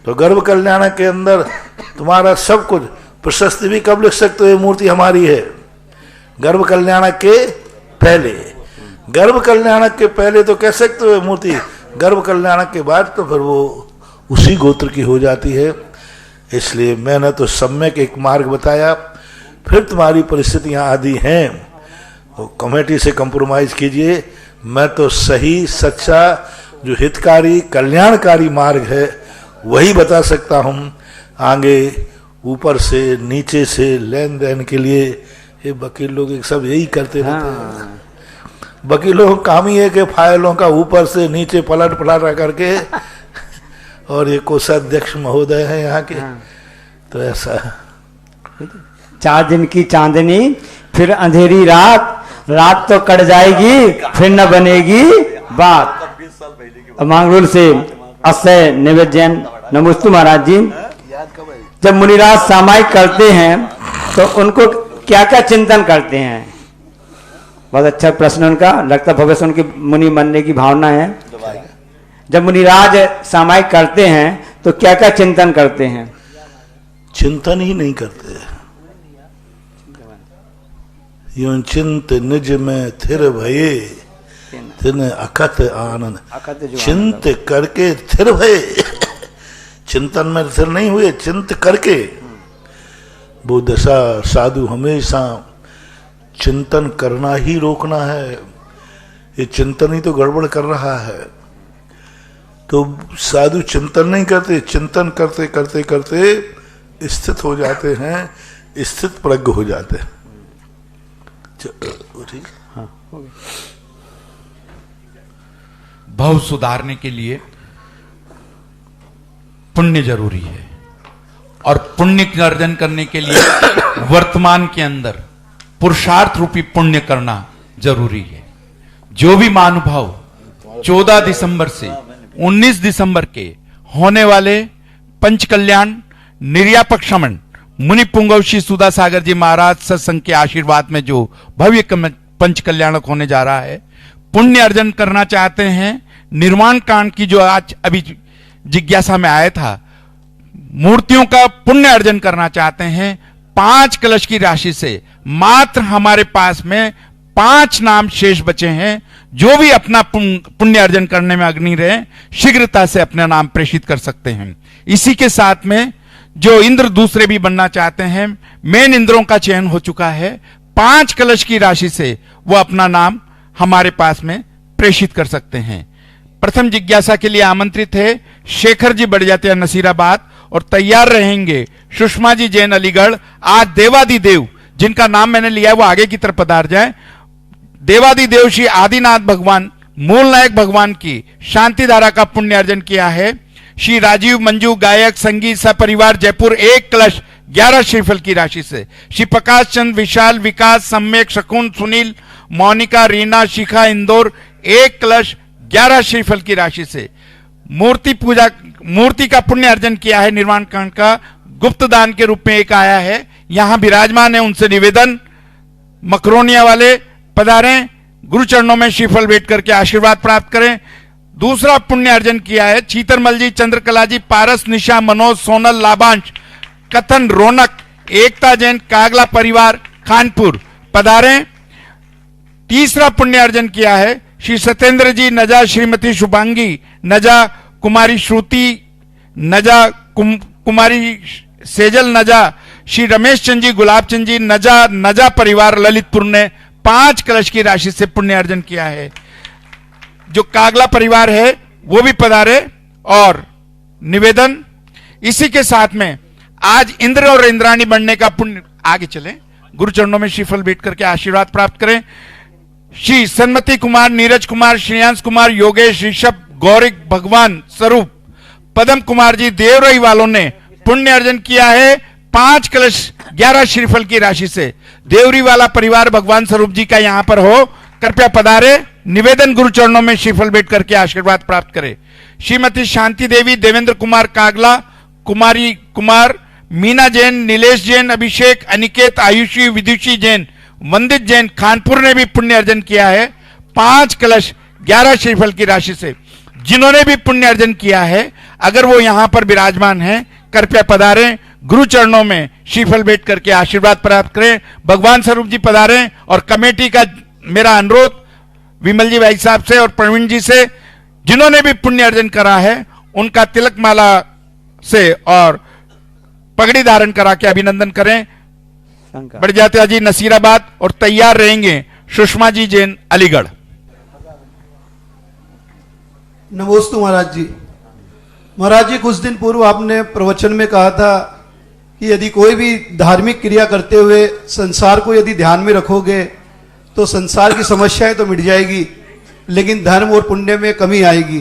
तो गर्भ कल्याणक के अंदर तुम्हारा सब कुछ। प्रशस्ति भी कब लिख सकते हो ये मूर्ति हमारी है? गर्भ कल्याणक के पहले। गर्भ कल्याणक के पहले तो कह सकते हो मूर्ति, गर्भ कल्याणक के बाद तो फिर वो उसी गोत्र की हो जाती है। इसलिए मैंने तो सम्यक एक मार्ग बताया। फिर तुम्हारी परिस्थितियां आदि हैं, वो कमेटी से कंप्रोमाइज कीजिए। मैं तो सही, सच्चा, जो हितकारी, कल्याणकारी मार्ग है वही बता सकता हूँ। आगे ऊपर से नीचे से लेन देन के लिए ये वकील लोग एक सब यही करते रहते हैं। वकीलों का काम ही है कि फाइलों का ऊपर से नीचे पलट पलटा करके, और ये कोषाध्यक्ष महोदय है यहाँ के, तो ऐसा 4 दिन की चांदनी फिर अंधेरी रात, रात तो कट जाएगी फिर न बनेगी बात। मांगरोल से अक्षय निवेदन। नमस्ते महाराज जी, जब मुनिराज सामायिक करते हैं तो उनको क्या क्या चिंतन करते हैं? बहुत अच्छा प्रश्न उनका, लगता भविष्य उनकी मुनि बनने की भावना है। जब मुनिराज सामायिक करते हैं तो क्या क्या चिंतन करते हैं? चिंतन ही नहीं करते, यूं चिंत निज में थिर भये तिन अखत आनंद। चिंत करके थिर भये, चिंतन में थिर नहीं हुए, चिंत करके। वो दशा साधु हमेशा चिंतन करना ही रोकना है। ये चिंतन ही तो गड़बड़ कर रहा है। तो साधु चिंतन नहीं करते, चिंतन करते करते करते स्थित हो जाते हैं, स्थित प्रज्ञ हो जाते हैं। ठीक, हाँ, हो गया। भाव सुधारने के लिए पुण्य जरूरी है, और पुण्य अर्जन करने के लिए वर्तमान के अंदर पुरुषार्थ रूपी पुण्य करना जरूरी है। जो भी महानुभाव 14 दिसंबर से 19 दिसंबर के होने वाले पंच कल्याण निर्यापक श्रमण मुनि पुंगव श्री सुधा सागर जी महाराज सत्संग के आशीर्वाद में जो भव्य पंच कल्याणक होने जा रहा है, पुण्य अर्जन करना चाहते हैं, निर्माण कांड की जो आज अभी जिज्ञासा में आया था, मूर्तियों का पुण्य अर्जन करना चाहते हैं, 5 कलश की राशि से मात्र हमारे पास में 5 नाम शेष बचे हैं। जो भी अपना पुण्य अर्जन करने में अग्नि रहे, शीघ्रता से अपना नाम प्रेषित कर सकते हैं। इसी के साथ में जो इंद्र दूसरे भी बनना चाहते हैं, मेन इंद्रों का चयन हो चुका है। 5 कलश की राशि से वो अपना नाम हमारे पास में प्रेषित कर सकते हैं। प्रथम जिज्ञासा के लिए आमंत्रित है शेखर जी बढ़जातिया नसीराबाद, और तैयार रहेंगे सुषमा जी जैन अलीगढ़। आज देवादिदेव जिनका नाम मैंने लिया है वो आगे की तरफ पधार जाए। देवादिदेव श्री आदिनाथ भगवान मूल नायक भगवान की शांति धारा का पुण्य अर्जन किया है। श्री राजीव मंजू गायक संगीत सपरिवार जयपुर 1 कलश 11 श्रीफल की राशि से। श्री प्रकाश चंद विशाल विकास सम्यक शकुन सुनील मोनिका रीना शिखा इंदौर 1 कलश 11 श्रीफल की राशि से। मूर्ति का पुण्य अर्जन किया है। निर्माण कांड का गुप्त दान के रूप में एक आया है, यहां विराजमान है। उनसे निवेदन मकरोनिया वाले पधारें, गुरु चरणों में श्रीफल भेंट करके आशीर्वाद प्राप्त करें। दूसरा पुण्य अर्जन किया है चीतरमल जी, चंद्रकला जी, पारस, निशा, मनोज, सोनल, लाभांश, कथन, रौनक, एकता जैन, कागला परिवार खानपुर पधारें। तीसरा पुण्य अर्जन किया है श्री सत्येंद्र जी नजा, श्रीमती शुभांगी नजा, कुमारी श्रुति नजा, कुमारी सेजल नजा, श्री रमेश चंद जी, गुलाब चंद जी नजा परिवार ललितपुर ने 5 कलश की राशि से पुण्य अर्जन किया है। जो कागला परिवार है वो भी पधारे। और निवेदन इसी के साथ में आज इंद्र और इंद्राणी बनने का पुण्य, आगे चलें, गुरु चरणों में श्रीफल भेंट करके आशीर्वाद प्राप्त करें। श्री सन्मति कुमार, नीरज कुमार, श्रेयांश कुमार, योगेश, ऋषभ, गौरिक, भगवान स्वरूप, पदम कुमार जी देवरई वालों ने पुण्य अर्जन किया है 5 कलश 11 श्रीफल की राशि से। देवरी वाला परिवार भगवान स्वरूप जी का यहां पर हो, कृपया पधारे। निवेदन गुरु चरणों में श्रीफल भेंट करके आशीर्वाद प्राप्त करें। श्रीमती शांति देवी, देवेंद्र कुमार कागला, कुमारी कुमार, मीना जैन, नीलेश जैन, अभिषेक, अनिकेत, आयुषी, विदुषी जैन, वंदित जैन खानपुर ने भी पुण्य अर्जन किया है 5 कलश 11 श्रीफल की राशि से। जिन्होंने भी पुण्य अर्जन किया है, अगर वो यहां पर विराजमान हैं, कृपया पधारें, गुरु चरणों में श्रीफल भेंट करके आशीर्वाद प्राप्त करें। भगवान स्वरूप जी पधारें। और कमेटी का मेरा अनुरोध विमल जी भाई साहब से और प्रवीण जी से, जिन्होंने भी पुण्य अर्जन करा है उनका तिलक माला से और पगड़ी धारण करा के अभिनंदन करें। बढ़जात्या जी नसीराबाद, और तैयार रहेंगे सुषमा जी जैन अलीगढ़। नमोस्तु महाराज जी। महाराज जी, कुछ दिन पूर्व आपने प्रवचन में कहा था कि यदि कोई भी धार्मिक क्रिया करते हुए संसार को यदि ध्यान में रखोगे तो संसार की समस्याएं तो मिट जाएगी, लेकिन धर्म और पुण्य में कमी आएगी।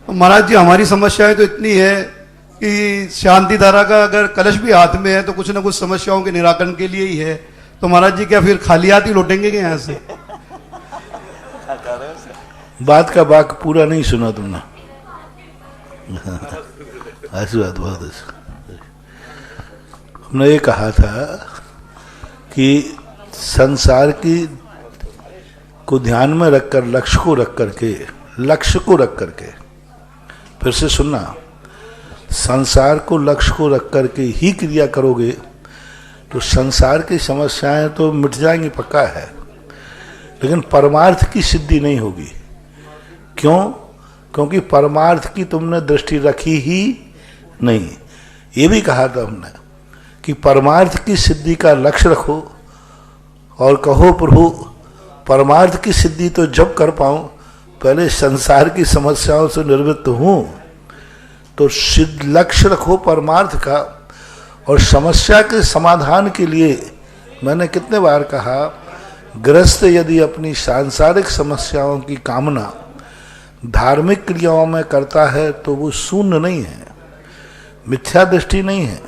तो महाराज जी, हमारी समस्याएं तो इतनी है कि शांति धारा का अगर कलश भी हाथ में है तो कुछ ना कुछ समस्याओं के निराकरण के लिए ही है। तो महाराज जी, क्या फिर खाली हाथ ही लौटेंगे क्या यहाँ से? बात का बात पूरा नहीं सुना तुमने। ऐसी बात बहुत अच्छी। हमने ये कहा था कि संसार की को ध्यान में रखकर, लक्ष्य को रख करके, फिर से सुनना, संसार को लक्ष्य को रख करके ही क्रिया करोगे तो संसार की समस्याएं तो मिट जाएंगी, पक्का है, लेकिन परमार्थ की सिद्धि नहीं होगी। क्यों? क्योंकि परमार्थ की तुमने दृष्टि रखी ही नहीं। ये भी कहा था हमने कि परमार्थ की सिद्धि का लक्ष्य रखो और कहो प्रभु परमार्थ की सिद्धि तो जब कर पाऊं, पहले संसार की समस्याओं से निवृत्त हूं, तो सिद्ध लक्ष्य रखो परमार्थ का। और समस्या के समाधान के लिए मैंने कितने बार कहा, गृहस्थ यदि अपनी सांसारिक समस्याओं की कामना धार्मिक क्रियाओं में करता है तो वो शून्य नहीं है, मिथ्या दृष्टि नहीं है,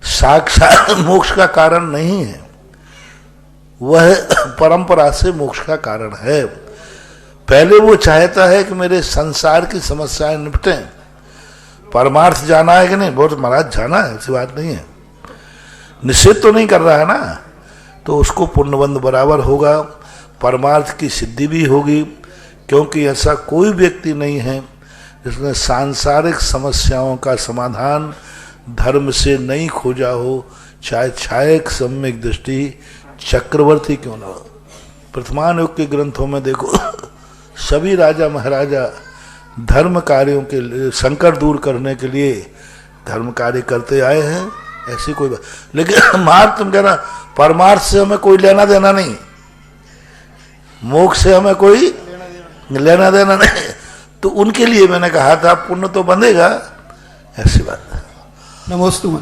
साक्षात मोक्ष का कारण नहीं है, वह परंपरा से मोक्ष का कारण है। पहले वो चाहता है कि मेरे संसार की समस्याएं निपटें। परमार्थ जाना है कि नहीं? बहुत महाराज जाना है, ऐसी बात नहीं है, निषेध तो नहीं कर रहा है ना, तो उसको पुण्यबंध बराबर होगा, परमार्थ की सिद्धि भी होगी। क्योंकि ऐसा कोई व्यक्ति नहीं है जिसने सांसारिक समस्याओं का समाधान धर्म से नहीं खोजा हो, चाहे छायक सम्यक दृष्टि चक्रवर्ती क्यों ना हो। प्रथमान युग के ग्रंथों में देखो, सभी राजा महाराजा धर्म कार्यों के लिए, संकट दूर करने के लिए धर्म कार्य करते आए हैं, ऐसी कोई बात। लेकिन मार्ग तुम कहना परमार्थ से हमें कोई लेना देना नहीं, मोक्ष से हमें कोई लेना देना नहीं, तो उनके लिए मैंने कहा था पुण्य तो बंधेगा, ऐसी बात। नमोस्तु।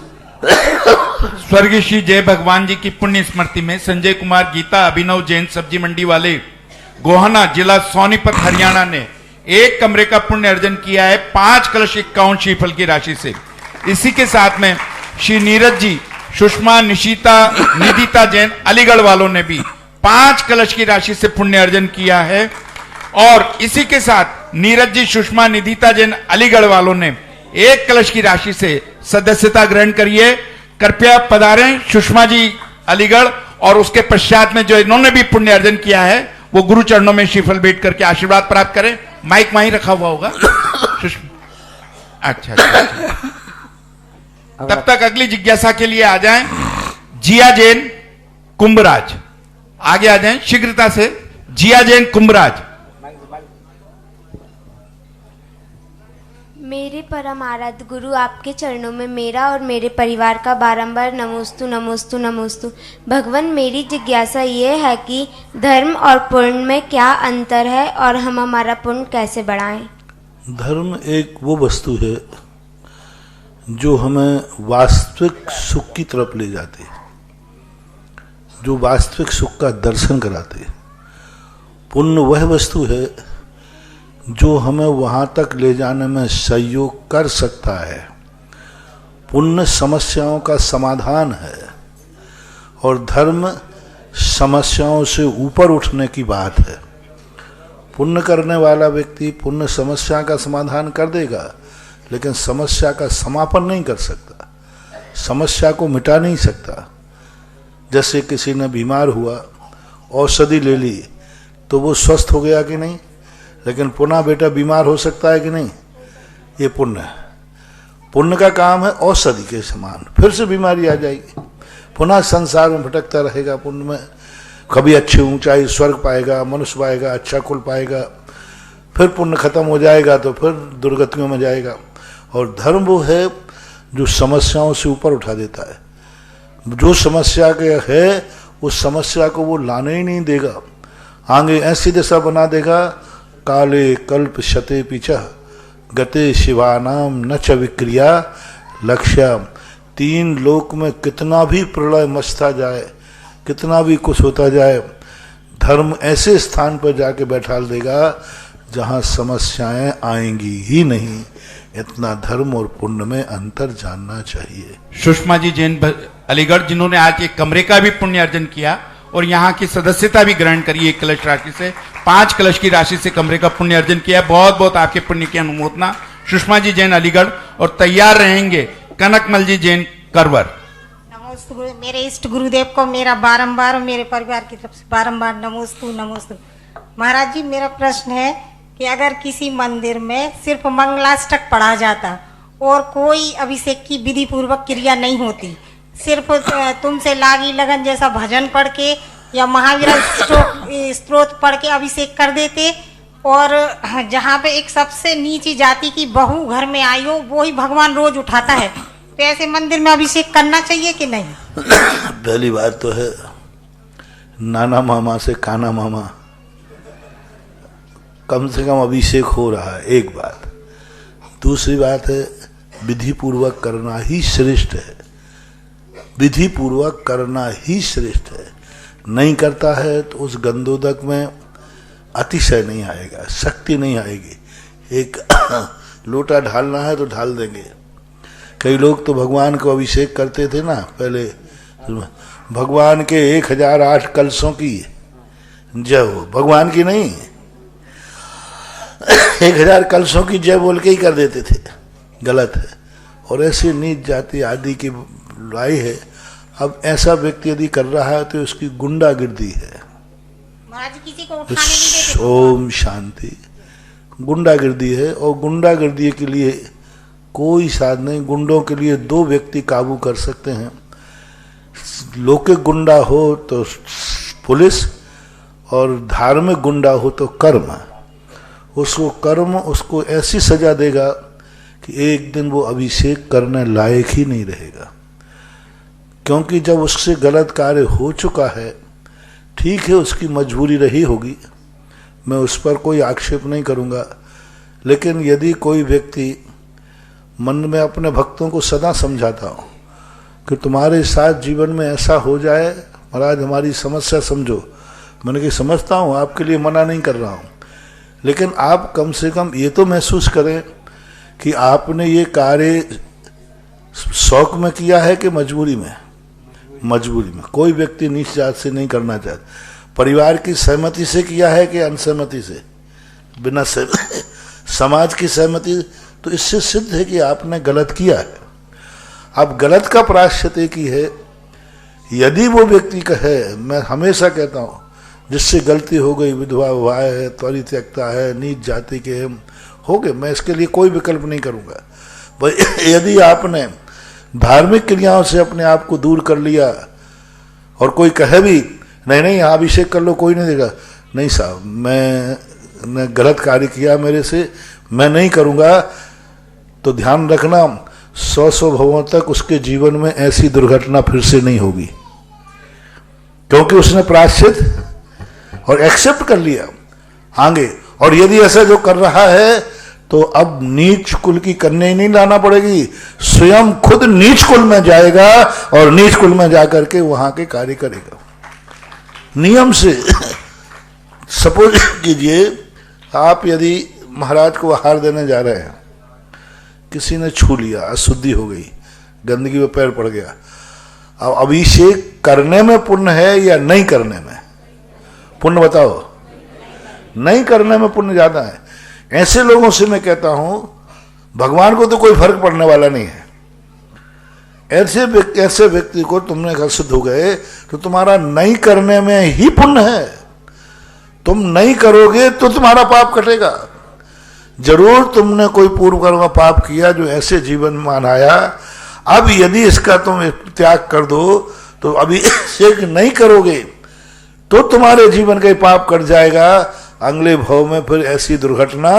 स्वर्गीय श्री जय भगवान जी की पुण्य स्मृति में संजय कुमार गीता अभिनव जैन सब्जी मंडी वाले गोहाना जिला सोनीपत हरियाणा ने एक कमरे का पुण्य अर्जन किया है 5 कलश 51 श्रीफल की राशि से। इसी के साथ में श्री नीरज जी, सुषमा, निशिता, निधिता जैन अलीगढ़ वालों ने भी 5 कलश की राशि से पुण्य अर्जन किया है। और इसी के साथ नीरज जी, सुषमा, निधिता जैन अलीगढ़ वालों ने 1 कलश की राशि से सदस्यता ग्रहण करिए। कृपया पधारें सुषमा जी अलीगढ़, और उसके पश्चात में जो इन्होंने भी पुण्य अर्जन किया है वो गुरु चरणों में श्रीफल भेंट करके आशीर्वाद प्राप्त करें। माइक वहीं रखा हुआ होगा। अच्छा। तब तक अगली जिज्ञासा के लिए आ जाएं जिया जैन कुंभराज, आगे आ जाएं शीघ्रता से। जिया जैन कुंभराज। मेरे परम आराध्य गुरु, आपके चरणों में मेरा और मेरे परिवार का बारंबार नमोस्तु नमोस्तु नमोस्तु। भगवान, मेरी जिज्ञासा ये है कि धर्म और पुण्य में क्या अंतर है और हम हमारा पुण्य कैसे बढ़ाएं? धर्म एक वो वस्तु है जो हमें वास्तविक सुख की तरफ ले जाती है, जो वास्तविक सुख का दर्शन कराती है। पुण्य वह वस्तु है जो हमें वहां तक ले जाने में सहयोग कर सकता है। पुण्य समस्याओं का समाधान है और धर्म समस्याओं से ऊपर उठने की बात है। पुण्य करने वाला व्यक्ति पुण्य समस्या का समाधान कर देगा, लेकिन समस्या का समापन नहीं कर सकता, समस्या को मिटा नहीं सकता। जैसे किसी ने बीमार हुआ, औषधि ले ली तो वो स्वस्थ हो गया कि नहीं, लेकिन पुनः बेटा बीमार हो सकता है कि नहीं? ये पुण्य है। पुण्य का काम है औषधि के समान, फिर से बीमारी आ जाएगी, पुनः संसार में भटकता रहेगा। पुण्य में कभी अच्छी ऊंचाई स्वर्ग पाएगा, मनुष्य पाएगा, अच्छा कुल पाएगा, फिर पुण्य खत्म हो जाएगा तो फिर दुर्गतियों में जाएगा। और धर्म वो है जो समस्याओं से ऊपर उठा देता है। जो समस्या के है उस समस्या को वो लाने ही नहीं देगा, आगे ऐसी दशा बना देगा, काले कल्प शते पीछा गते शिवानाम न च विक्रिया लक्ष्यम। 3 लोक में कितना भी प्रलय मचता जाए, कितना भी कुछ होता जाए, धर्म ऐसे स्थान पर जाके बैठाल देगा जहां समस्याएं आएंगी ही नहीं। इतना धर्म और पुण्य में अंतर जानना चाहिए। सुषमा जी जैन अलीगढ़, जिन्होंने आज एक कमरे का भी पुण्य अर्जन किया और यहाँ की सदस्यता भी ग्रहण करी 1 कलश राशि से, 5 कलश की राशि से कमरे का पुण्य अर्जन किया। बहुत बहुत आपके पुण्य की अनुमोदना सुषमा जी जैन अलीगढ़। और तैयार रहेंगे कनकमल जी जैन करवर। नमो नमोस्तु मेरे इष्ट गुरुदेव को मेरा बारंबार और मेरे परिवार की तरफ से बारंबार नमोस्तु नमोस्तु। महाराज जी, मेरा प्रश्न है कि अगर किसी मंदिर में सिर्फ मंगलाष्टक पढ़ा जाता और कोई अभिषेक की विधि पूर्वक क्रिया नहीं होती, सिर्फ तुमसे लागी लगन जैसा भजन पढ़ के या महावीर स्तोत्र पढ़ के अभिषेक कर देते, और जहाँ पे एक सबसे नीची जाति की बहू घर में आई हो वो ही भगवान रोज उठाता है, तो ऐसे मंदिर में अभिषेक करना चाहिए कि नहीं? पहली बात तो है नाना मामा से काना मामा, कम से कम अभिषेक हो रहा है, एक बात। दूसरी बात है विधि पूर्वक करना ही श्रेष्ठ है, विधि पूर्वक करना ही श्रेष्ठ है। नहीं करता है तो उस गंधोदक में अतिशय नहीं आएगा, शक्ति नहीं आएगी। एक लोटा ढालना है तो ढाल देंगे। कई लोग तो भगवान को अभिषेक करते थे ना पहले, भगवान के 1008 कलशों की जय हो, भगवान की नहीं 1000 कलशों की जय बोल के ही कर देते थे, गलत है। और ऐसी नीच जाति आदि की लाई है। अब ऐसा व्यक्ति यदि कर रहा है तो उसकी गुंडागिर्दी है। महाराज किसी को उठाने नहीं देते। ओम शांति, गुंडागिर्दी है। और गुंडागिर्दी के लिए कोई साधन नहीं। गुंडों के लिए 2 व्यक्ति काबू कर सकते हैं, लौकिक गुंडा हो तो पुलिस और धार्मिक गुंडा हो तो कर्म। उसको कर्म उसको ऐसी सजा देगा कि एक दिन वो अभिषेक करने लायक ही नहीं रहेगा, क्योंकि जब उससे गलत कार्य हो चुका है, ठीक है उसकी मजबूरी रही होगी, मैं उस पर कोई आक्षेप नहीं करूँगा। लेकिन यदि कोई व्यक्ति मन में अपने भक्तों को सदा समझाता हो कि तुम्हारे साथ जीवन में ऐसा हो जाए, महाराज हमारी समस्या समझो, मैंने कहा समझता हूँ, आपके लिए मना नहीं कर रहा हूँ, लेकिन आप कम से कम ये तो महसूस करें कि आपने ये कार्य शौक में किया है कि मजबूरी में। मजबूरी में। कोई व्यक्ति नीच जात से नहीं करना चाहता, परिवार की सहमति से किया है कि अनसहमति से, बिना समाज की सहमति, तो इससे सिद्ध है कि आपने गलत किया है। अब गलत का प्रायश्चित एक ही है, यदि वो व्यक्ति कहे, मैं हमेशा कहता हूँ जिससे गलती हो गई, विधवा हुआ है, त्वरित त्यक्ता है, नीच जाति के हो गए, मैं इसके लिए कोई विकल्प नहीं करूँगा। भाई यदि आपने धार्मिक क्रियाओं से अपने आप को दूर कर लिया और कोई कहे भी नहीं नहीं यहाँ अभिषेक कर लो, कोई नहीं देगा, नहीं साहब मैंने गलत कार्य किया, मेरे से मैं नहीं करूँगा, तो ध्यान रखना 100 भवों तक उसके जीवन में ऐसी दुर्घटना फिर से नहीं होगी, क्योंकि उसने प्रायश्चित और एक्सेप्ट कर लिया आगे। और यदि ऐसा जो कर रहा है तो अब नीच कुल की कन्या ही नहीं लाना पड़ेगी, स्वयं खुद नीच कुल में जाएगा और नीच कुल में जाकर के वहां के कार्य करेगा नियम से। सपोज कीजिए आप यदि महाराज को आहार देने जा रहे हैं, किसी ने छू लिया, अशुद्धि हो गई, गंदगी में पैर पड़ गया, अब अभिषेक करने में पुण्य है या नहीं करने में पुण्य? बताओ, नहीं करने में पुण्य ज्यादा है। ऐसे लोगों से मैं कहता हूं भगवान को तो कोई फर्क पड़ने वाला नहीं है। ऐसे व्यक्ति को तुमने घसित हो गए तो तुम्हारा नहीं करने में ही पुण्य है। तुम नहीं करोगे तो तुम्हारा पाप कटेगा। जरूर तुमने कोई पूर्व कर्म का पाप किया जो ऐसे जीवन में मनाया, अब यदि इसका तुम त्याग कर दो तो अभिषेक नहीं करोगे तो तुम्हारे जीवन का पाप कट जाएगा, अगले भाव में फिर ऐसी दुर्घटना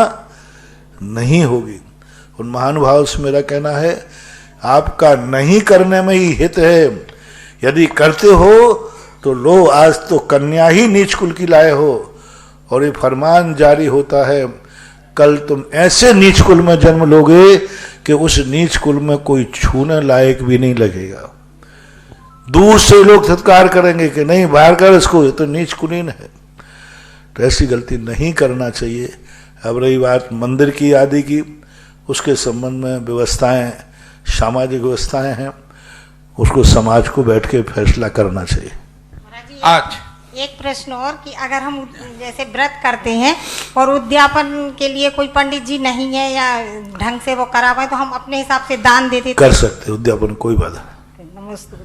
नहीं होगी। उन महानुभाव से मेरा कहना है आपका नहीं करने में ही हित है। यदि करते हो तो लो, आज तो कन्या ही नीच कुल की लाए हो और ये फरमान जारी होता है, कल तुम ऐसे नीच कुल में जन्म लोगे कि उस नीच कुल में कोई छूने लायक भी नहीं लगेगा। दूर से लोग सत्कार करेंगे कि नहीं बाहर कर इसको, ये तो नीच कुलीन है। तो ऐसी गलती नहीं करना चाहिए। अब रही बात मंदिर की आदि की, उसके संबंध में व्यवस्थाएं, सामाजिक व्यवस्थाएं हैं, उसको समाज को बैठ के फैसला करना चाहिए। आज एक प्रश्न और कि अगर हम जैसे व्रत करते हैं और उद्यापन के लिए कोई पंडित जी नहीं है या ढंग से वो करा पाए, तो हम अपने हिसाब से दान देते कर सकते, उद्यापन कोई बाधा। नमस्ते।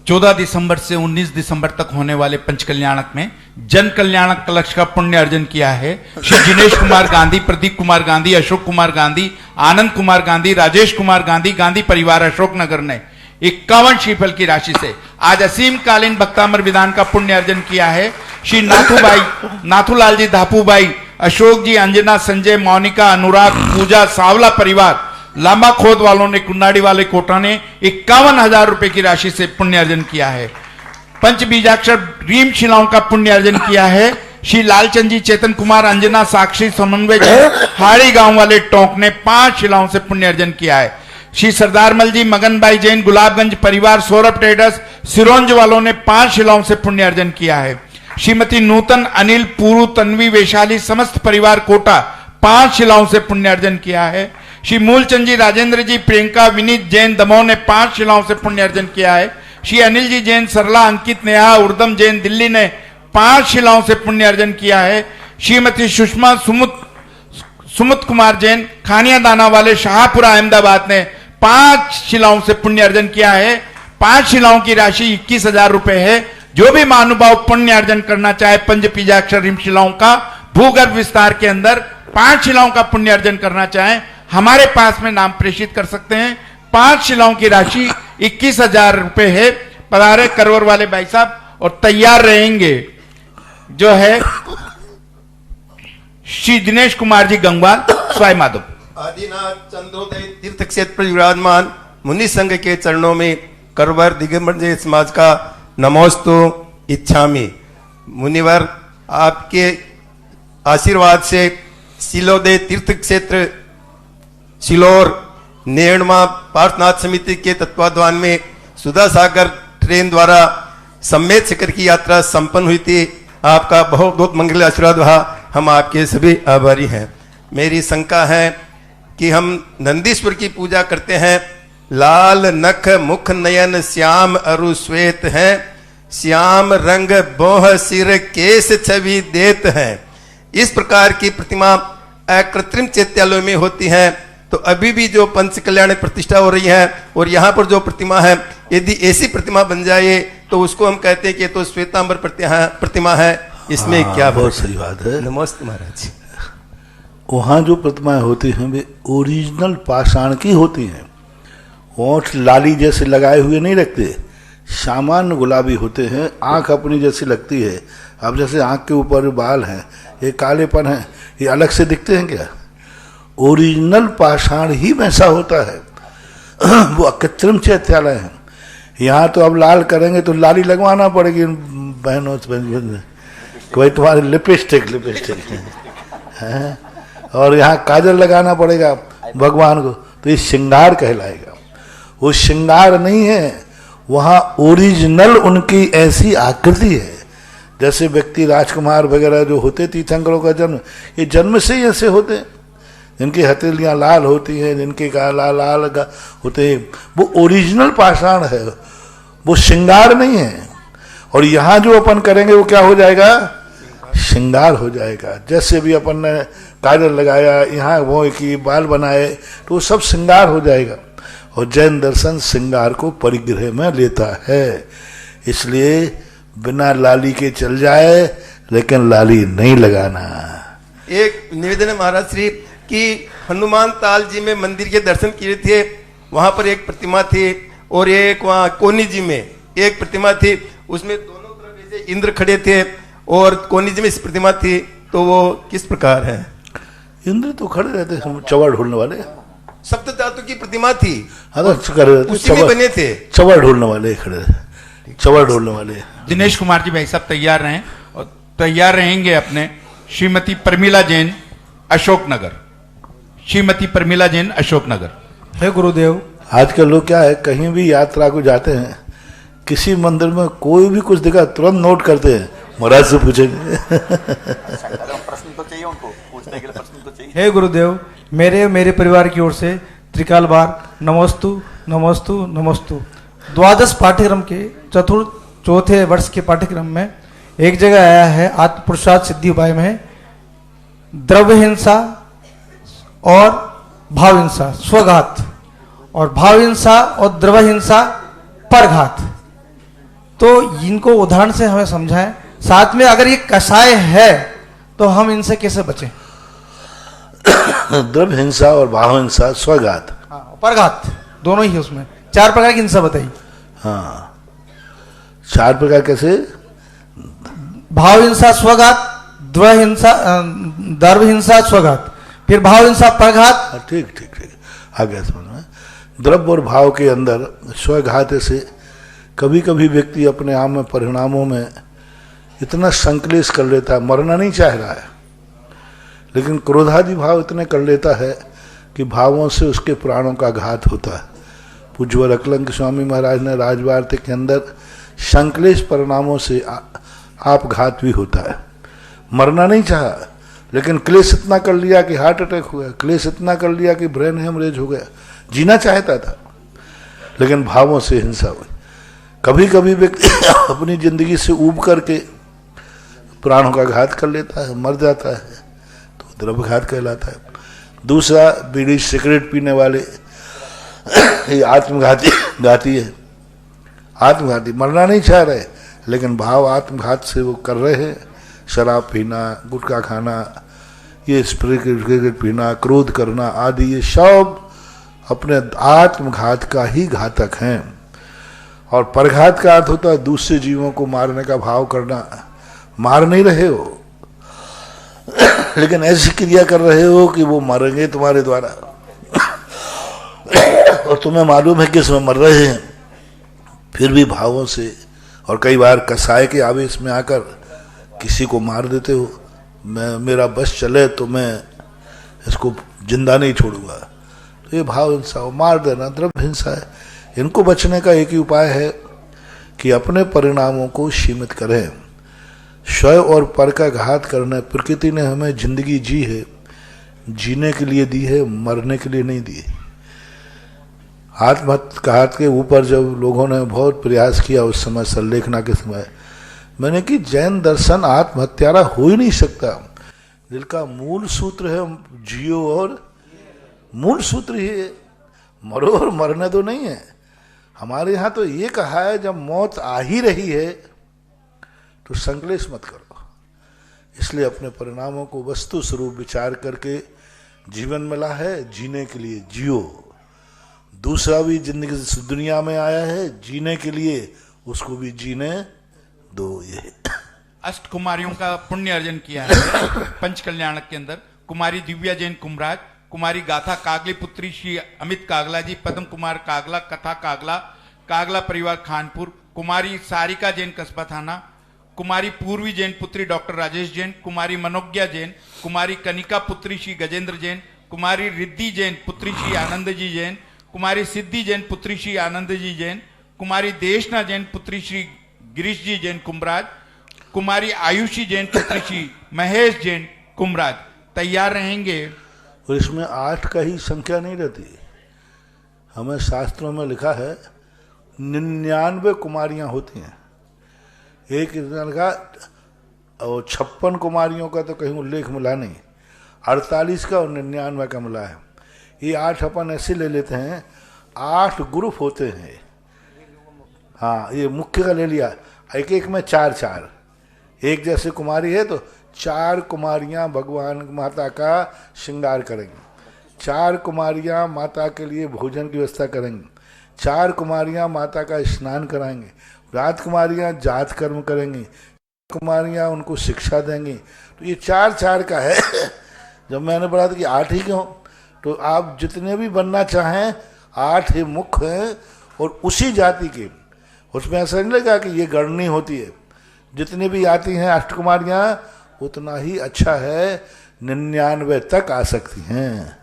14 दिसंबर से 19 दिसंबर तक होने वाले पंचकल्याणक में जन कल्याणक कलश का पुण्य अर्जन किया है। श्री जिनेश कुमार गांधी, प्रदीप कुमार गांधी, अशोक कुमार गांधी, आनंद कुमार गांधी, राजेश कुमार गांधी, गांधी परिवार अशोकनगर ने 51 श्रीफल की राशि से आज असीम कालीन भक्तामर विधान का पुण्य अर्जन किया है। श्री नाथूलाल जी, धापूबाई, अशोक जी, अंजना, संजय, मोनिका, अनुराग, पूजा, सावला परिवार लांबा खोद वालों ने, कुन्नाडी वाले कोटा ने 51,000 रुपए की राशि से पुण्य अर्जन किया है। पंच बीजाक्षर रीम शिलाओं का पुण्य अर्जन किया है। श्री लालचंद जी, चेतन कुमार, अंजना, साक्षी, समन्वय जी, हाड़ी गांव वाले टोंक ने 5 शिलाओं से पुण्य अर्जन किया है। श्री सरदारमल जी, मगनभाई जैन, गुलाबगंज परिवार, सौरभ ट्रेडर्स, सिरोंज वालों ने 5 शिलाओं से पुण्य अर्जन किया है। श्रीमती नूतन, अनिल, पूरू, तन्वी, वैशाली समस्त परिवार कोटा 5 शिलाओं से पुण्य अर्जन किया है। श्री मूलचंद जी, राजेंद्र जी, प्रियंका, विनीत जैन दमोह ने 5 शिलाओं से पुण्य अर्जन किया है। श्री अनिल जी जैन, सरला, अंकित, नेहा, उर्दम जैन दिल्ली ने 5 शिलाओं से पुण्य अर्जन किया है। श्रीमती सुषमा सुमुत कुमार जैन, खानिया दाना वाले शाहपुरा अहमदाबाद ने 5 शिलाओं से पुण्य अर्जन किया है। 5 शिलाओं की राशि 21,000 रुपए है। जो भी महानुभाव पुण्य अर्जन करना चाहे पंच बीजाक्षर रीम शिलाओं का भूगर्भ विस्तार के अंदर 5 शिलाओं का पुण्य अर्जन करना चाहे हमारे पास में नाम प्रेषित कर सकते हैं। 5 शिलाओं की राशि 21,000 रुपए है। पधारे करवर वाले भाई साहब और तैयार रहेंगे जो है श्री दिनेश कुमार जी गंगवाल, स्वाई माधव। आदिनाथ चंद्रोदय तीर्थ क्षेत्र पर विराजमान मुनि संघ के चरणों में करवर दिगंबर जैन समाज का नमोस्तु इच्छामि। मुनिवर, आपके आशीर्वाद से शिलोदय तीर्थ क्षेत्र सिलोर नेणमा पार्थनाथ समिति के तत्वाधान में सुधा सागर ट्रेन द्वारा सम्मेद शिखर की यात्रा संपन्न हुई थी। आपका बहुत बहुत मंगल आशीर्वाद रहा। हम आपके सभी आभारी हैं। मेरी शंका है कि हम नंदीश्वर की पूजा करते हैं। लाल नख मुख नयन श्याम अरु श्वेत हैं, श्याम रंग बोह सिर केस छवि देत हैं। इस प्रकार की प्रतिमा अकृत्रिम चैत्यालयों में होती है। तो अभी भी जो पंच कल्याण प्रतिष्ठा हो रही है और यहाँ पर जो प्रतिमा है, यदि ऐसी प्रतिमा बन जाए तो उसको हम कहते हैं कि तो श्वेतांबर प्रतिमा है। इसमें क्या बहुत सही बात है। नमस्ते महाराज। वहाँ जो प्रतिमाएं होती हैं वे ओरिजिनल पाषाण की होती हैं। ओंठ लाली जैसे लगाए हुए नहीं रखते, सामान्य गुलाबी होते हैं। आंख अपनी जैसी लगती है। अब जैसे आंख के ऊपर बाल हैं, ये कालेपन है, ये अलग से दिखते हैं क्या? ओरिजिनल पाषाण ही वैसा होता है। वो अकृत्रिम चैत्यालय है। यहाँ तो अब लाल करेंगे तो लाली लगवाना पड़ेगी बहनों से, कोई तुम्हारी लिपस्टिक है, और यहाँ काजल लगाना पड़ेगा भगवान को, तो ये श्रृंगार कहलाएगा। वो श्रृंगार नहीं है, वहाँ ओरिजिनल उनकी ऐसी आकृति है। जैसे व्यक्ति राजकुमार वगैरह जो होते तीर्थंकरों का जन्म, ये जन्म से ही ऐसे होते हैं। जिनकी हथेलियाँ लाल होती हैं, जिनके गाला लाल होते हैं, वो ओरिजिनल पाषाण है, वो श्रृंगार नहीं है। और यहाँ जो अपन करेंगे वो क्या हो जाएगा? श्रृंगार हो जाएगा। जैसे भी अपन ने काजल लगाया, यहाँ वो की बाल बनाए, तो वो सब श्रृंगार हो जाएगा। और जैन दर्शन श्रृंगार को परिग्रह में लेता है। इसलिए बिना लाली के चल जाए, लेकिन लाली नहीं लगाना। एक निवेदन है महाराज श्री कि हनुमान ताल जी में मंदिर के दर्शन किए थे, वहां पर एक प्रतिमा थी, और एक वहाँ कोनी जी में एक प्रतिमा थी। उसमें दोनों तरफ ऐसे इंद्र खड़े थे, और कोनी जी में इस प्रतिमा थी। तो वो किस प्रकार है? इंद्र तो खड़े रहते हैं, चवड़ ढूंढने वाले। सप्त धातु की प्रतिमा थी, उसी में बने थे। चवड़ ढूंढने वाले खड़े, चवड़ ढूंढने वाले। दिनेश कुमार जी भाई साहब तैयार रहें, और तैयार रहेंगे अपने श्रीमती प्रमिला जैन, अशोकनगर। श्रीमती प्रमिला जैन, अशोकनगर। हे गुरुदेव, आजकल लोग क्या है, कहीं भी यात्रा को जाते हैं, किसी मंदिर में कोई भी कुछ दिखा तुरंत नोट करते हैं, महाराज से पूछेंगे। प्रश्न तो चाहिए उनको, पूछने के लिए प्रश्न तो चाहिए। हे गुरुदेव, मेरे परिवार की ओर से त्रिकाल बार नमोस्तु नमोस्तु नमोस्तु। द्वादश पाठ्यक्रम के चौथे वर्ष के पाठ्यक्रम में एक जगह आया है, आत्म पुरुषार्थ सिद्धि उपाय में द्रव्य हिंसा और भाव हिंसा स्वघात, और भाव हिंसा और द्रव्य हिंसा परघात। तो इनको उदाहरण से हमें समझाएं। साथ में अगर ये कषाय है तो हम इनसे कैसे बचें? द्रव्य हिंसा और भाव हिंसा, स्वघात, हाँ, परघात दोनों ही है उसमें। 4 प्रकार की हिंसा बताइए। हाँ, 4 प्रकार कैसे? भाव हिंसा, स्वघात, द्रव्य हिंसा, स्वघात, फिर भाव हिंसा, परघात। ठीक ठीक ठीक, आ गया समझ में। द्रव्य और भाव के अंदर स्वघात से कभी कभी व्यक्ति अपने आप में परिणामों में इतना संकलेश कर लेता है, मरना नहीं चाह रहा है, लेकिन क्रोधादि भाव इतने कर लेता है कि भावों से उसके प्राणों का घात होता है। पूज्य अकलंक स्वामी महाराज ने राजवार्ते के अंदर संकलेश परिणामों से आप घात भी होता है। मरना नहीं चाहा, लेकिन क्लेश इतना कर लिया कि हार्ट अटैक हो गया, क्लेश इतना कर लिया कि ब्रेन हेमरेज हो गया। जीना चाहता था, लेकिन भावों से हिंसा हुई। कभी कभी व्यक्ति अपनी जिंदगी से ऊब करके प्राणों का घात कर लेता है, मर जाता है, तो द्रव्य घात कहलाता है। दूसरा, बीड़ी सिगरेट पीने वाले, ये आत्मघाती है। आत्मघाती मरना नहीं चाह रहे, लेकिन भाव आत्मघात से वो कर रहे हैं। शराब पीना, गुटखा खाना, ये सिगरेट पीना, क्रोध करना आदि, ये सब अपने आत्मघात का ही घातक हैं। और परघात का अर्थ होता है दूसरे जीवों को मारने का भाव करना। मार नहीं रहे हो, लेकिन ऐसी क्रिया कर रहे हो कि वो मरेंगे तुम्हारे द्वारा, और तुम्हें मालूम है कि इसमें मर रहे हैं, फिर भी भावों से और कई बार कसाय के आवेश में आकर किसी को मार देते हो। मेरा बस चले तो मैं इसको जिंदा नहीं छोड़ूंगा, तो ये भाव हिंसा, मार देना द्रव्य हिंसा है। इनको बचने का एक ही उपाय है कि अपने परिणामों को सीमित करें। स्वयं और पर का घात करना, प्रकृति ने हमें जिंदगी जी है, जीने के लिए दी है, मरने के लिए नहीं दी है। आत्मघात के ऊपर जब लोगों ने बहुत प्रयास किया उस समय संलेखना के समय, मैंने कि जैन दर्शन आत्महत्यारा हो ही नहीं सकता। जिनका मूल सूत्र है जियो, और मूल सूत्र ही है मरो और मरने तो नहीं है। हमारे यहाँ तो ये कहा है जब मौत आ ही रही है तो संकलेश मत करो। इसलिए अपने परिणामों को वस्तु स्वरूप विचार करके जीवन मिला है, जीने के लिए जियो। दूसरा भी जिंदगी दुनिया में आया है जीने के लिए, उसको भी जीने दो। ये अष्ट कुमारियों का पुण्य अर्जन किया है पंच कल्याणक के अंदर। कुमारी दिव्या जैन कुमराज, कुमारी गाथा कागली पुत्री श्री अमित कागला जी, पद्म कुमार कागला, कथा कागला, कागला परिवार खानपुर, कुमारी सारिका जैन कस्बा थाना, कुमारी पूर्वी जैन पुत्री डॉक्टर राजेश जैन, कुमारी मनोज्ञा जैन, कुमारी कनिका पुत्री श्री गजेंद्र जैन, कुमारी रिद्धि जैन पुत्री श्री आनंद जी जैन, कुमारी सिद्धि जैन पुत्री श्री आनंद जी जैन, कुमारी देशना जैन पुत्री श्री गिरीश जी जैन कुमराज, कुमारी आयुषी जैन पुत्री श्री महेश जैन कुमराज तैयार रहेंगे। और इसमें 8 का ही संख्या नहीं रहती। हमें शास्त्रों में लिखा है 99 कुमारियां होती हैं। एक का और 56 कुमारियों का तो कहीं उल्लेख मिला नहीं, 48 का और 99 का मिला है। ये 8 अपन ऐसे ले लेते हैं, 8 ग्रुप होते हैं। हाँ, ये मुख्य का ले लिया, एक एक में 4-4। एक जैसे कुमारी है तो 4 कुमारियां भगवान माता का श्रृंगार करेंगी, 4 कुमारियां माता के लिए भोजन की व्यवस्था करेंगी, 4 कुमारियां माता का स्नान कराएंगे, रात कुमारियां जात कर्म करेंगी, कुमारियां उनको शिक्षा देंगी। तो ये 4-4 का है। जब मैंने पढ़ा था कि 8 ही क्यों, तो आप जितने भी बनना चाहें 8 ही मुख्य हैं और उसी जाति के। उसमें ऐसा नहीं लगा कि ये गणनी होती है, जितने भी आती हैं अष्टकुमारियां उतना ही अच्छा है, 99 तक आ सकती हैं।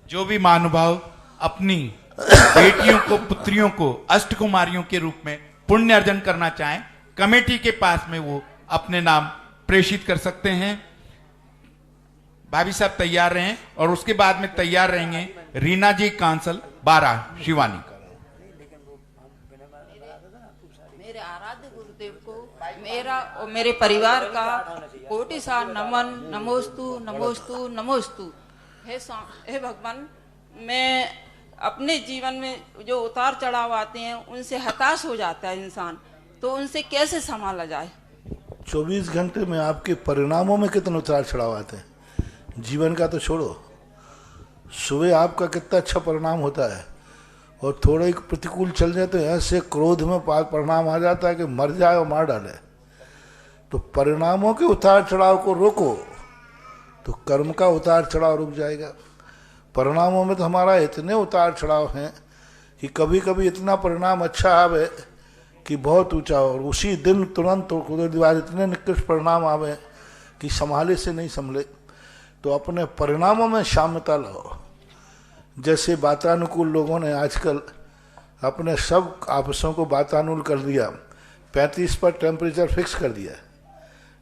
जो भी महानुभाव अपनी बेटियों को पुत्रियों को अष्ट कुमारियों के रूप में पुण्य अर्जन करना चाहें, कमेटी के पास में वो अपने नाम प्रेषित कर सकते हैं। भाभी साहब तैयार रहें और उसके बाद में तैयार रहेंगे रीना जी कांसल 12 शिवानी। मेरे आराध्य गुरुदेव को मेरा और मेरे परिवार का कोटि सा नमन, नमोस्तु नमोस्तु नमोस्तु। हे भगवान, मैं अपने जीवन में जो उतार चढ़ाव आते हैं उनसे हताश हो जाता है इंसान, तो उनसे कैसे संभाला जाए? 24 घंटे में आपके परिणामों में कितने उतार चढ़ाव आते हैं। जीवन का तो छोड़ो, सुबह आपका कितना अच्छा परिणाम होता है और थोड़ा ही प्रतिकूल चल जाए तो ऐसे क्रोध में परिणाम आ जाता है कि मर जाए और मार डाले। तो परिणामों के उतार चढ़ाव को रोको तो कर्म का उतार चढ़ाव रुक जाएगा। परिणामों में तो हमारा इतने उतार चढ़ाव हैं कि कभी कभी इतना परिणाम अच्छा आवे कि बहुत ऊंचा, और उसी दिन तुरंत दीवार इतने निकृष्ट परिणाम आवे कि संभाले से नहीं संभले। तो अपने परिणामों में साम्यता लाओ। जैसे वातानुकूल लोगों ने आजकल अपने सब आपसों को वातानुकूल कर दिया, 35 पर टेम्परेचर फिक्स कर दिया।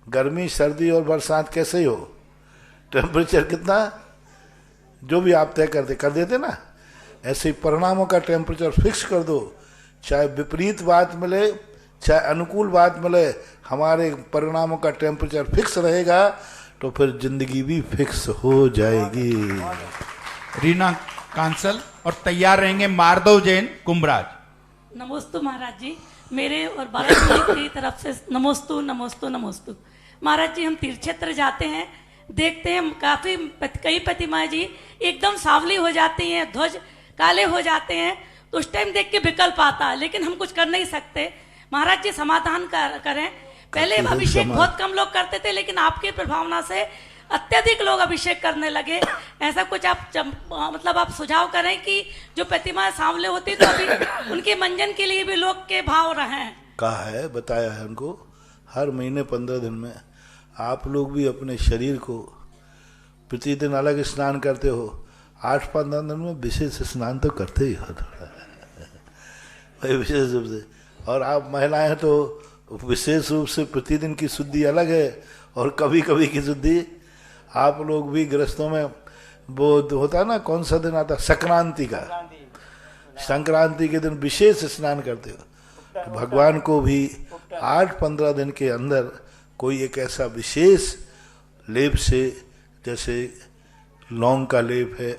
गर्मी सर्दी और बरसात कैसे ही हो, टेम्परेचर कितना जो भी आप तय कर देते ना, ऐसे ही परिणामों का टेम्परेचर फिक्स कर दो। चाहे विपरीत बात मिले चाहे अनुकूल बात मिले, हमारे परिणामों का टेम्परेचर फिक्स रहेगा तो फिर जिंदगी भी फिक्स हो जाएगी। रीना कांसल और तैयार रहेंगे माधव जैन कुंभराज। नमोस्तु महाराज जी, मेरे और भारत की तरफ से नमोस्तु नमोस्तु नमोस्तु। महाराज जी, हम तीर्थ क्षेत्र जाते हैं, देखते हैं काफी कई प्रतिमाएं जी एकदम सांवली हो जाती हैं, ध्वज काले हो जाते हैं, तो उस टाइम देख के विकल्प आता है, लेकिन हम कुछ कर नहीं सकते। महाराज जी समाधान करें। पहले अभिषेक बहुत कम लोग करते थे, लेकिन आपकी प्रभावना से अत्यधिक लोग अभिषेक करने लगे। ऐसा कुछ आप मतलब आप सुझाव करें कि जो प्रतिमा सांवले होती तो अभी उनके मंजन के लिए भी लोग के भाव रहे। कहा है, बताया है उनको, हर महीने 15 दिन में आप लोग भी अपने शरीर को प्रतिदिन अलग स्नान करते हो, 8-15 दिन में विशेष स्नान तो करते ही हो भाई, विशेष रूप से। और आप महिलाएं तो विशेष रूप से प्रतिदिन की शुद्धि अलग है और कभी कभी की शुद्धि। आप लोग भी गृहस्थों में वो होता है ना, कौन सा दिन आता है, संक्रांति का, संक्रांति के दिन विशेष स्नान करते हो। तो भगवान को भी 8-15 दिन के अंदर कोई एक ऐसा विशेष लेप से, जैसे लौंग का लेप है,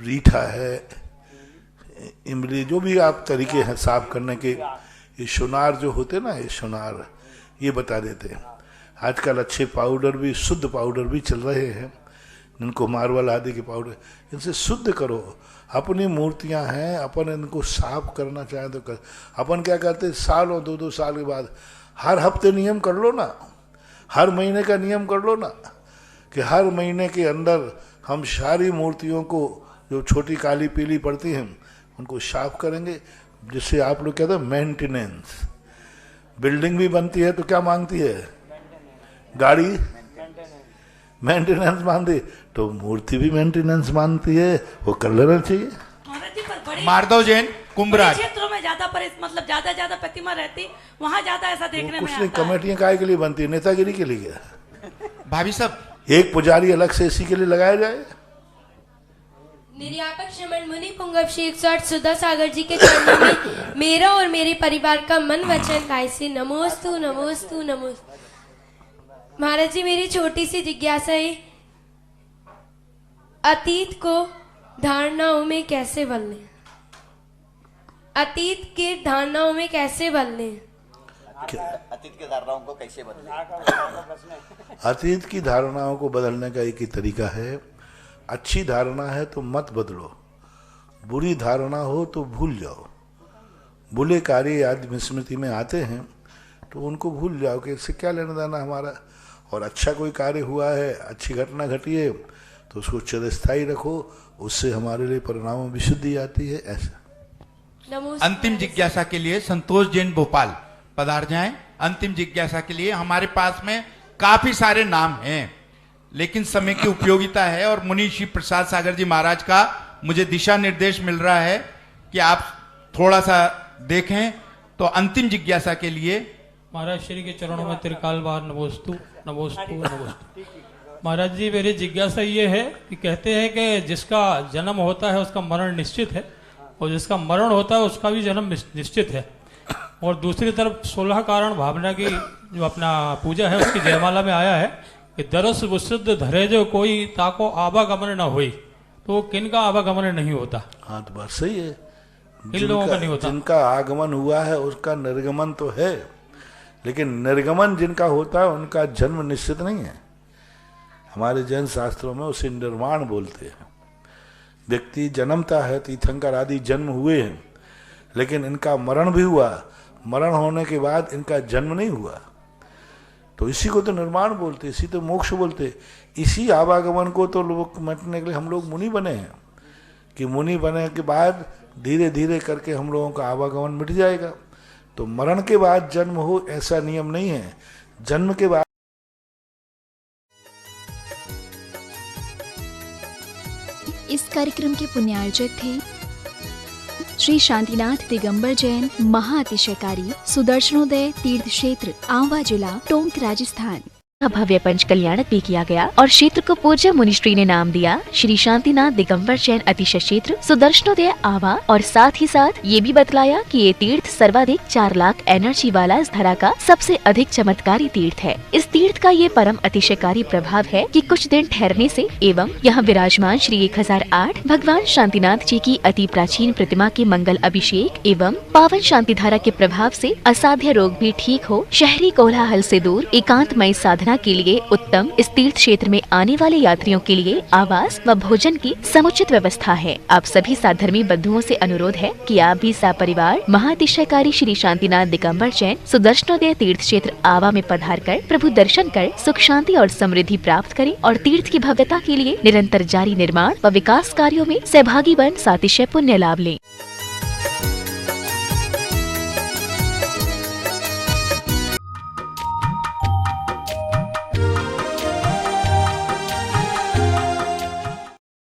रीठा है, इमली, जो भी आप तरीके हैं साफ करने के, ये सोनार जो होते ना, ये सोनार ये बता देते हैं। आजकल अच्छे पाउडर भी, शुद्ध पाउडर भी चल रहे हैं, जिनको मार्बल आदि के पाउडर, इनसे शुद्ध करो। अपनी मूर्तियां हैं, अपन इनको साफ करना चाहें तो कर। अपन क्या करते, साल और 2-2 साल के बाद हर हफ्ते नियम कर लो ना, हर महीने का नियम कर लो ना, कि हर महीने के अंदर हम सारी मूर्तियों को जो छोटी काली पीली पड़ती हैं उनको साफ करेंगे। जिससे आप लोग कहते हैं मेंटेनेंस। बिल्डिंग भी बनती है तो क्या मांगती है, गाड़ी मेंटेनेंस मांगती, तो मूर्ति भी मेंटेनेंस मांगती है, वो कर लेना चाहिए। माधव जैन कुंभराज। क्षेत्रों में ज्यादा मतलब ज्यादा प्रतिमा रहती, वहाँ ज्यादा ऐसा देखने में आता है। कमेटियां काय के लिए बनती है, नेतागिरी के लिए क्या? भाभी साहब, एक पुजारी अलग से इसी के लिए लगाया जाए। निर्यापक श्रमण मुनि पुंगव श्री 108 सुधा सागर जी के चरणों में मेरा और मेरे परिवार का मन वचन काय से नमोस्तु नमोस्तु नमोस्तु। महाराज जी, मेरी छोटी सी जिज्ञासा है, अतीत को धारणाओं में कैसे बदलें? अतीत की धारणाओं में कैसे बदलें? अतीत की धारणाओं को कैसे बदलें? अतीत की धारणाओं को बदलने का एक ही तरीका है, अच्छी धारणा है तो मत बदलो, बुरी धारणा हो तो भूल जाओ। बुरे कार्य आदि स्मृति में आते हैं तो उनको भूल जाओ कि इससे क्या लेना देना हमारा। और अच्छा कोई कार्य हुआ है, अच्छी घटना घटी है तो उसको चिरस्थायी रखो, उससे हमारे लिए परिणामों में विशुद्धि आती है। ऐसा अंतिम जिज्ञासा के लिए संतोष जैन भोपाल पधार जाएं। अंतिम जिज्ञासा के लिए हमारे पास में काफी सारे नाम हैं, लेकिन समय की उपयोगिता है और मुनि श्री प्रसाद सागर जी महाराज का मुझे दिशा निर्देश मिल रहा है कि आप थोड़ा सा देखें। तो अंतिम जिज्ञासा के लिए महाराज श्री के चरणों में त्रिकाल बार नमोस्तु नमोस्तु नमोस्तु। महाराज जी, मेरी जिज्ञासा ये है कि कहते हैं कि जिसका जन्म होता है उसका मरण निश्चित है, और जिसका मरण होता है उसका भी जन्म निश्चित है। और दूसरी तरफ 16 कारण भावना की जो अपना पूजा है उसकी जयमाला में आया है कि दरस विशुद्ध धरे जो कोई ताको आवागमन न हुई, तो किन का आवागमन नहीं होता। हाँ, तो बात सही है। इन लोगों का नहीं होता। जिनका आगमन हुआ है उसका निर्गमन तो है, लेकिन निर्गमन जिनका होता है उनका जन्म निश्चित नहीं है। हमारे जैन शास्त्रों में उसे निर्वाण बोलते हैं। व्यक्ति जन्मता है, तीर्थंकर आदि जन्म हुए हैं, लेकिन इनका मरण भी हुआ। मरण होने के बाद इनका जन्म नहीं हुआ, तो इसी को तो निर्माण बोलते, इसी तो मोक्ष बोलते। इसी आवागमन को तो लोग मिटने के लिए हम लोग मुनि बने हैं, कि मुनि बने के बाद धीरे धीरे करके हम लोगों का आवागमन मिट जाएगा। तो मरण के बाद जन्म हो ऐसा नियम नहीं है, जन्म के बाद। इस कार्यक्रम के पुण्यार्चक थे श्री शांतिनाथ दिगंबर जैन महाअतिशयकारी, सुदर्शनोदय तीर्थ क्षेत्र, आंवला जिला, टोंक, राजस्थान। भव्य पंच कल्याणक भी किया गया और क्षेत्र को पूज्य मुनिश्री ने नाम दिया श्री शांतिनाथ दिगंबर जैन अतिशय क्षेत्र, सुदर्शनोदय आवा। और साथ ही साथ ये भी बतलाया कि ये तीर्थ सर्वाधिक 4 लाख एनर्जी वाला इस धरा का सबसे अधिक चमत्कारी तीर्थ है। इस तीर्थ का ये परम अतिशयकारी प्रभाव है कि कुछ दिन ठहरने से एवं यहाँ विराजमान श्री 1008 भगवान शांतिनाथ जी की अति प्राचीन प्रतिमा के मंगल अभिषेक एवं पावन शांति धारा के प्रभाव से असाध्य रोग भी ठीक हो, शहरी कोलाहल से दूर एकांतमय साधना के लिए उत्तम इस तीर्थ क्षेत्र में आने वाले यात्रियों के लिए आवास व भोजन की समुचित व्यवस्था है। आप सभी साधर्मी बंधुओं से अनुरोध है कि आप भी सपरिवार महाअतिशयकारी श्री शांतिनाथ दिगंबर जैन सुदर्शनोदय तीर्थ क्षेत्र आवा में पधार कर प्रभु दर्शन कर सुख शांति और समृद्धि प्राप्त करें और तीर्थ की भव्यता के लिए निरंतर जारी निर्माण व विकास कार्यों में सहभागी बन सातिशय पुण्य लाभ लें।